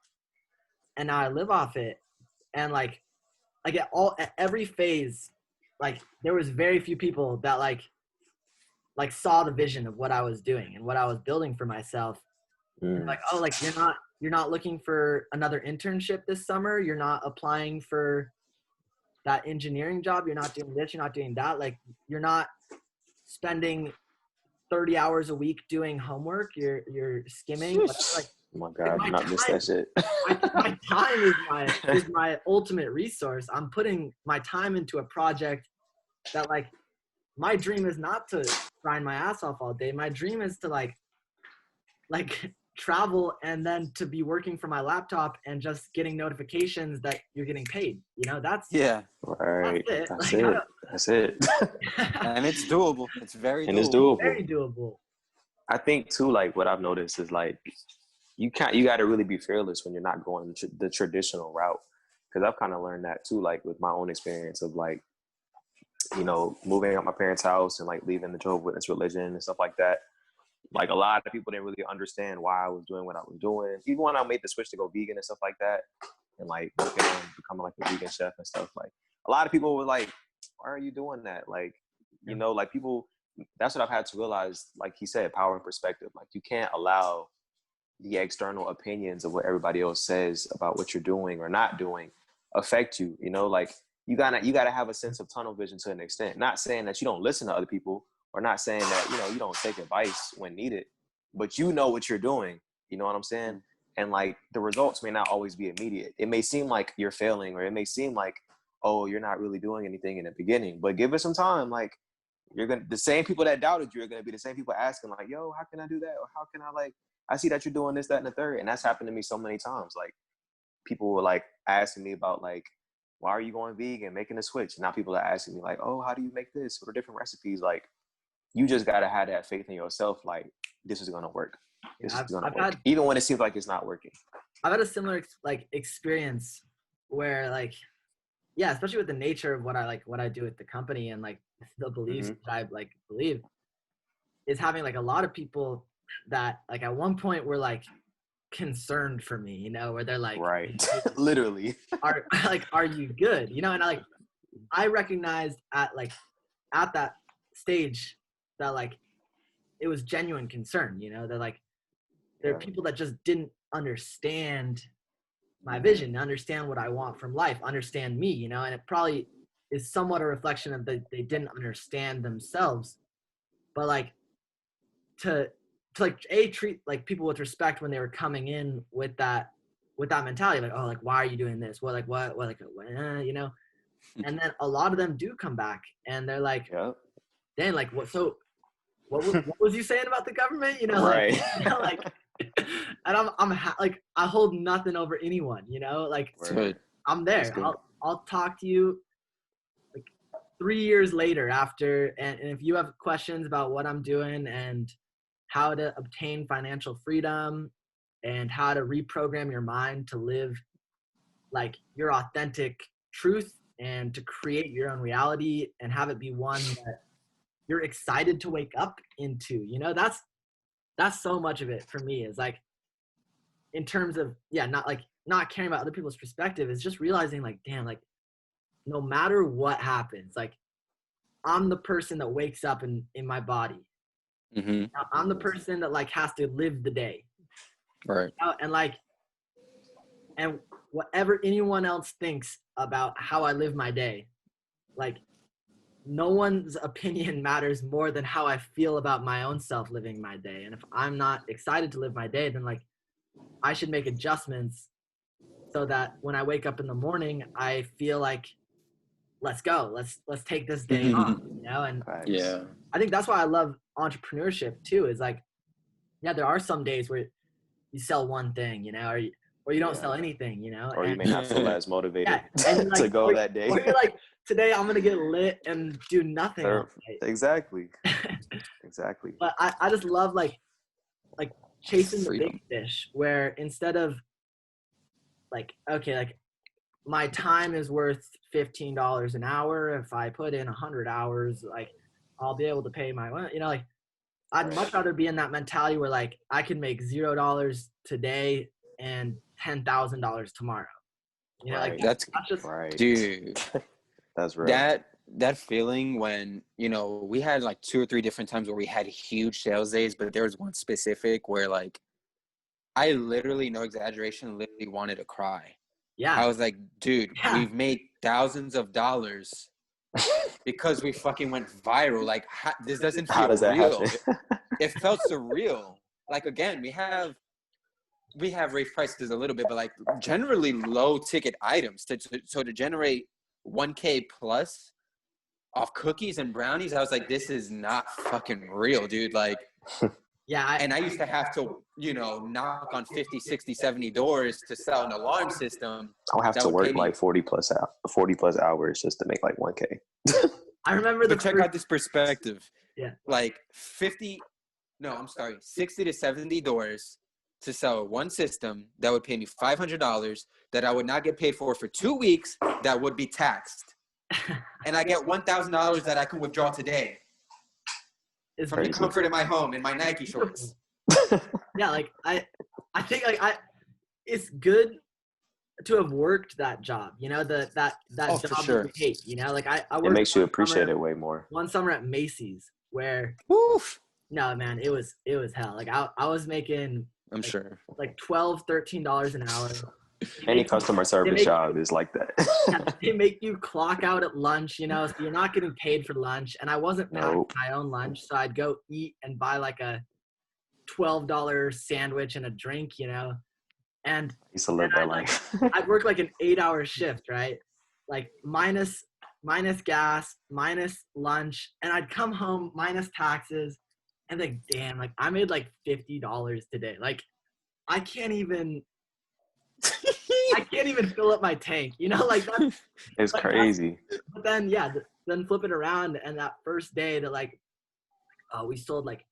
and now I live off it. And like at every phase, like there was very few people that like saw the vision of what I was doing and what I was building for myself. And like, oh, like you're not looking for another internship this summer. You're not applying for that engineering job. You're not doing this. You're not doing that. Like you're not spending 30 hours a week doing homework. You're skimming. Like, oh my God, I not miss that shit. my time is my ultimate resource. I'm putting my time into a project that like, my dream is not to grind my ass off all day. My dream is to like travel and then to be working from my laptop and just getting notifications that you're getting paid. You know, that's right. That's it. That's it. And it's doable. It's very doable. It's doable. Very doable. I think too, like what I've noticed is like you got to really be fearless when you're not going the traditional route. Because I've kind of learned that too, like with my own experience of like, you know, moving out my parents' house and like leaving the Jehovah's Witness religion and stuff like that. Like a lot of people didn't really understand why I was doing what I was doing. Even when I made the switch to go vegan and stuff like that, and like working on becoming like a vegan chef and stuff, like a lot of people were like, why are you doing that? Like, you know, like people, that's what I've had to realize, like he said, power and perspective. Like you can't allow the external opinions of what everybody else says about what you're doing or not doing affect you, you know, like you gotta have a sense of tunnel vision to an extent. Not saying that you don't listen to other people, or not saying that, you know, you don't take advice when needed, but you know what you're doing. You know what I'm saying? And like the results may not always be immediate. It may seem like you're failing, or it may seem like, oh, you're not really doing anything in the beginning, but give it some time. Like the same people that doubted you are going to be the same people asking like, yo, how can I do that? Or how can I like, I see that you're doing this, that, and the third. And that's happened to me so many times. Like people were like asking me about like, why are you going vegan, making a switch? And now people are asking me like, oh, how do you make this? What are different recipes? Like, you just got to have that faith in yourself. Like, this is going to work. This is going to work. Even when it seems like it's not working. I've had a similar experience where like, yeah, especially with the nature of what I do at the company and like the beliefs that I like believe, is having like a lot of people that like at one point were like concerned for me, you know, where they're like, right, literally, are you good? You know, and I recognized at that stage that like it was genuine concern, you know, that like there are people that just didn't understand my vision, understand what I want from life, understand me, you know, and it probably is somewhat a reflection of that they didn't understand themselves. But like to like treat like people with respect when they were coming in with that mentality, like, oh, like why are you doing this? Well, like what you know, and then a lot of them do come back and they're like, Dan, like what? So what was you saying about the government? You know, right? Like, you know, like, and I'm like I hold nothing over anyone. You know, like I'm there. I'll talk to you like 3 years later after, and if you have questions about what I'm doing and how to obtain financial freedom and how to reprogram your mind to live like your authentic truth and to create your own reality and have it be one that you're excited to wake up into, you know, that's so much of it for me is like, in terms of, not caring about other people's perspective is just realizing like, damn, like no matter what happens, like I'm the person that wakes up in my body. Mm-hmm. I'm the person that like has to live the day. Right. And like, and whatever anyone else thinks about how I live my day, like no one's opinion matters more than how I feel about my own self living my day. And if I'm not excited to live my day, then like I should make adjustments so that when I wake up in the morning, I feel like, let's go, let's take this day off, you know? And yeah, I think that's why I love entrepreneurship too, is like, yeah, there are some days where you sell one thing, you know, or you don't sell anything, you know, or you may not feel as motivated and like, to go that day. Or you're like, today I'm gonna get lit and do nothing. Exactly. Exactly. But I just love like chasing the freedom. big fish, where instead of like, okay, like my time is worth $15 an hour. If I put in 100 hours, like I'll be able to pay my, you know, like I'd much rather be in that mentality where like I can make $0 today and $10,000 tomorrow. You know, like That's just right. dude. That's real. That feeling when, you know, we had like 2 or 3 different times where we had huge sales days, but there was one specific where like I literally, no exaggeration, literally wanted to cry. yeah. I was like, dude, Yeah. we've made thousands of dollars because we fucking went viral. Like, this doesn't How feel does that real. happen? It felt surreal. Like, again, we have raised prices a little bit, but like generally low ticket items. So to generate 1K plus off cookies and brownies, I was like, this is not fucking real, dude. Like, yeah. and I used to have to, you know, knock on 50, 60, 70 doors to sell an alarm system. I'll have to work like 40 plus hours just to make like 1K. I remember but check out this perspective. Yeah. Like 60 to 70 doors to sell one system that would pay me $500 that I would not get paid for 2 weeks that would be taxed. And I get $1,000 that I can withdraw today. It's from the comfort of my home in my Nike shorts. Yeah, like I think like it's good to have worked that job, you know, that job for sure. that you hate, you know, like I worked. It makes you appreciate it way more. One summer at Macy's where, oof, no man, it was hell. Like I was making, I'm sure, like $12, $13 an hour. Any customer service job is like that. Yeah, they make you clock out at lunch, you know, so you're not getting paid for lunch. And I wasn't packing my own lunch, so I'd go eat and buy like a $12 sandwich and a drink, you know. And I used to live that life. I'd work like an 8-hour shift, right? Like minus gas, minus lunch, and I'd come home minus taxes, and like, damn, like I made like $50 today. Like I can't even fill up my tank, you know, like that's it's like, crazy. But then, yeah, then flip it around, and that first day to like, we sold like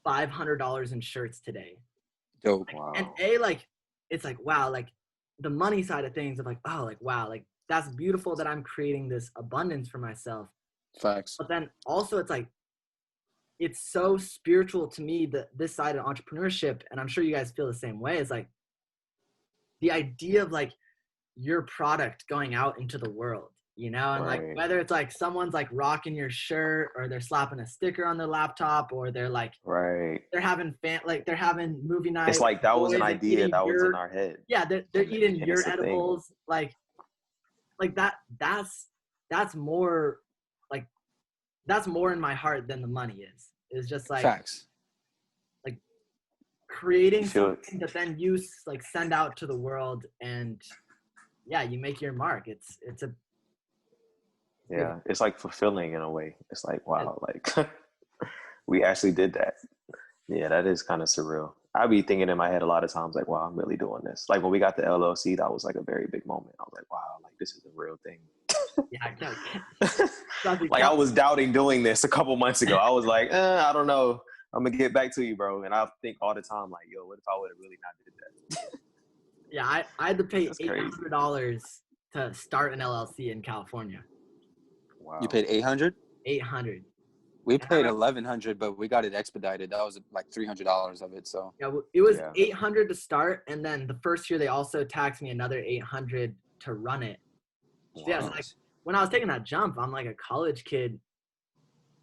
$500 in shirts today. Dope. Wow. And like, it's like, wow, like the money side of things of like, oh, like, wow, like that's beautiful that I'm creating this abundance for myself. Facts. But then also it's like, it's so spiritual to me that this side of entrepreneurship, and I'm sure you guys feel the same way, is like the idea of like your product going out into the world, you know, and like whether it's like someone's like rocking your shirt or they're slapping a sticker on their laptop or they're like they're having they're having movie night. It's like that was an idea that was in our head. Yeah, they're eating your edibles, like that's more like that's more in my heart than the money is. It's just like facts. Like creating something that then you like send out to the world, and yeah, you make your mark. It's it's like fulfilling in a way. It's like, wow, like we actually did that. Yeah, that is kind of surreal. I be thinking in my head a lot of times, like, wow, I'm really doing this. Like when we got the LLC, that was like a very big moment. I was like, wow, like this is a real thing. Yeah, like I was doubting doing this a couple months ago. I was like, I don't know. I'm gonna get back to you, bro. And I think all the time, like, yo, what if I would have really not did that? Yeah, I had to pay $800 to start an LLC in California. Wow. You paid $800? $800. We paid $1,100, but we got it expedited. That was like $300 of it. So yeah, it was $800 to start, and then the first year they also taxed me another $800 to run it. So yeah, it's like when I was taking that jump, I'm like a college kid,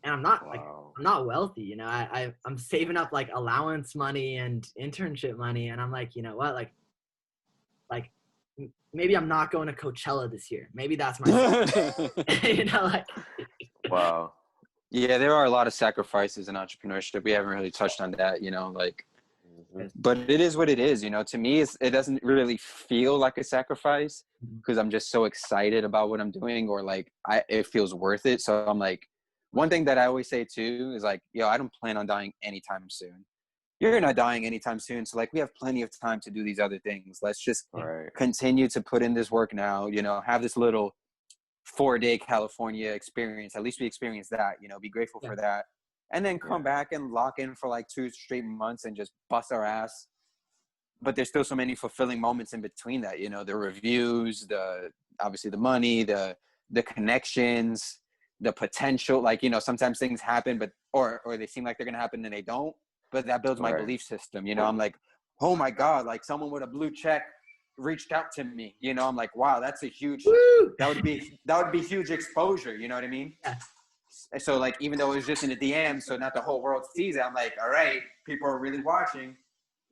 and I'm not I'm not wealthy, you know. I'm saving up like allowance money and internship money, and I'm like, you know what, like maybe I'm not going to Coachella this year. Maybe that's my you know, like wow. Yeah, there are a lot of sacrifices in entrepreneurship. We haven't really touched on that, you know, like, but it is what it is, you know. To me, it doesn't really feel like a sacrifice because I'm just so excited about what I'm doing, or like it feels worth it. So I'm like, one thing that I always say too is like, yo, I don't plan on dying anytime soon. You're not dying anytime soon. So like, we have plenty of time to do these other things. Let's just continue to put in this work now, you know, have this little 4-day California experience. At least we experienced that, you know, be grateful for that. And then come back and lock in for like 2 straight months and just bust our ass. But there's still so many fulfilling moments in between that, you know, the reviews, obviously the money, the connections, the potential. Like, you know, sometimes things happen, but or they seem like they're going to happen and they don't. But that builds my belief system. You know, I'm like, oh my God, like someone with a blue check reached out to me. You know, I'm like, wow, that's a huge, Woo! that would be huge exposure. You know what I mean? Yeah. So like, even though it was just in the DM, so not the whole world sees it, I'm like, all right, people are really watching,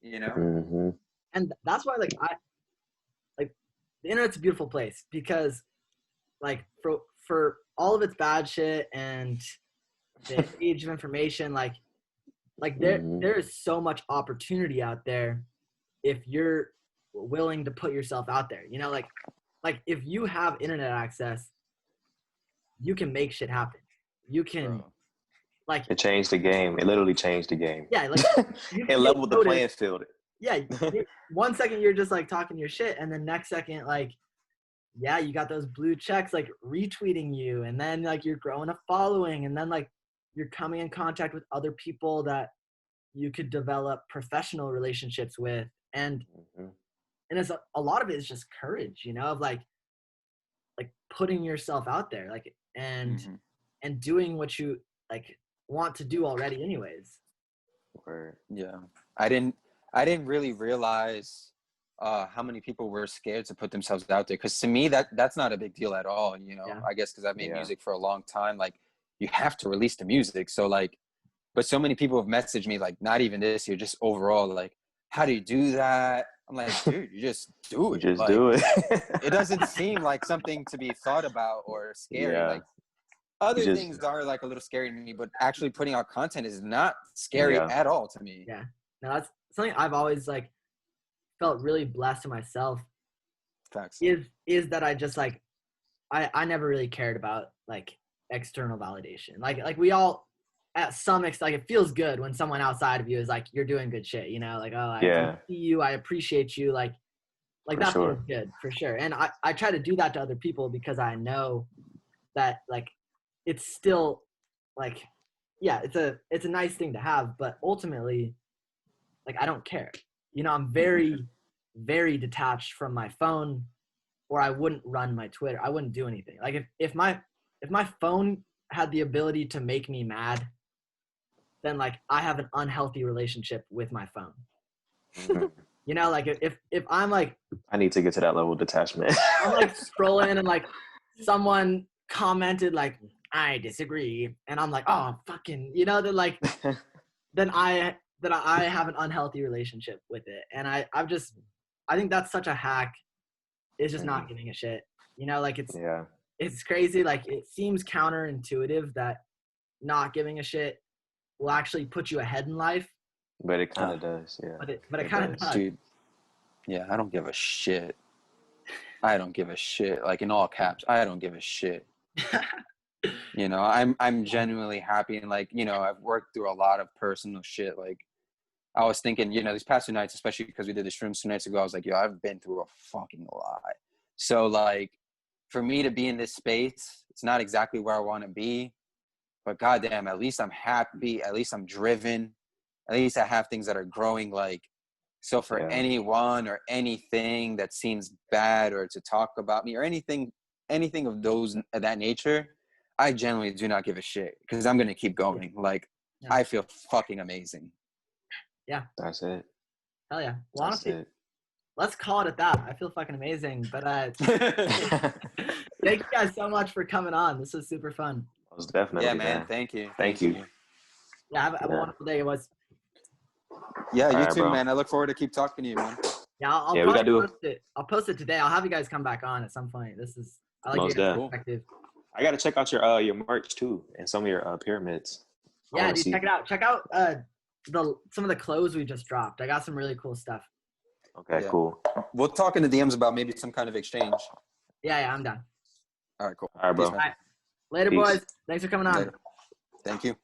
you know? Mm-hmm. And that's why, like, the internet's a beautiful place because, like, for all of its bad shit and the age of information, like there is so much opportunity out there if you're willing to put yourself out there. You know, like if you have internet access, you can make shit happen. You can, like, it changed the game. It literally changed the game. Yeah, like it leveled the playing field. Yeah, 1 second you're just like talking your shit, and then next second, like, yeah, you got those blue checks like retweeting you, and then like you're growing a following, and then like you're coming in contact with other people that you could develop professional relationships with, and it's a lot of it is just courage, you know, of like putting yourself out there, like, and doing what you like want to do already anyways. Yeah, I didn't really realize how many people were scared to put themselves out there, because to me that's not a big deal at all, you know. I guess because I've made music for a long time, like, you have to release the music. So like, but so many people have messaged me, like, not even this year, just overall, like, how do you do that? I'm like, dude, you just do it. Just like, do it. It doesn't seem like something to be thought about or scary. Like, other things are like a little scary to me, but actually putting out content is not scary at all to me. Yeah, no, that's something I've always like felt really blessed in myself. Facts. Is that I just like I never really cared about like external validation. Like we all, at some extent, like, it feels good when someone outside of you is like, you're doing good shit, you know, like, oh, I see you, I appreciate you, like that feels good for sure. And I try to do that to other people because I know that, like, it's still like, yeah, it's a nice thing to have, but ultimately, like, I don't care, you know. I'm very, very detached from my phone, or I wouldn't run my Twitter. I wouldn't do anything. Like, if my phone had the ability to make me mad, then like I have an unhealthy relationship with my phone. You know, like if I'm like, I need to get to that level of detachment. I'm like scrolling and like someone commented like, I disagree, and I'm like, oh, fucking, you know, then like then I have an unhealthy relationship with it. And I think that's such a hack, is just not giving a shit. You know, like, it's crazy. Like, it seems counterintuitive that not giving a shit will actually put you ahead in life. But it kind of does, yeah. But it kind of does. Dude, yeah, I don't give a shit. I don't give a shit. Like, in all caps, I don't give a shit. You know, I'm genuinely happy, and like, you know, I've worked through a lot of personal shit. Like, I was thinking, you know, these past 2 nights, especially because we did the shrooms 2 nights ago, I was like, yo, I've been through a fucking lot. So like, for me to be in this space, it's not exactly where I want to be, but goddamn, at least I'm happy. At least I'm driven. At least I have things that are growing. Like, so for anyone or anything that seems bad or to talk about me or anything of that nature, I generally do not give a shit, because I'm going to keep going. Like, I feel fucking amazing. Yeah. That's it. Hell yeah. Well, honestly, let's call it at that. I feel fucking amazing. But thank you guys so much for coming on. This was super fun. It was definitely, man. Thank you. Thank you. Yeah, have a wonderful day. It was. Yeah, you too, bro. Man. I look forward to keep talking to you, man. Yeah, I'll post it. I'll post it today. I'll have you guys come back on at some point. I like your perspective. I got to check out your merch too, and some of your pyramids. Yeah, dude, check it out. Check out some of the clothes we just dropped. I got some really cool stuff. Okay, cool. We'll talk in the DMs about maybe some kind of exchange. Yeah, I'm done. All right, cool. All right, bro. All right. Later, boys. Thanks for coming on. Later. Thank you.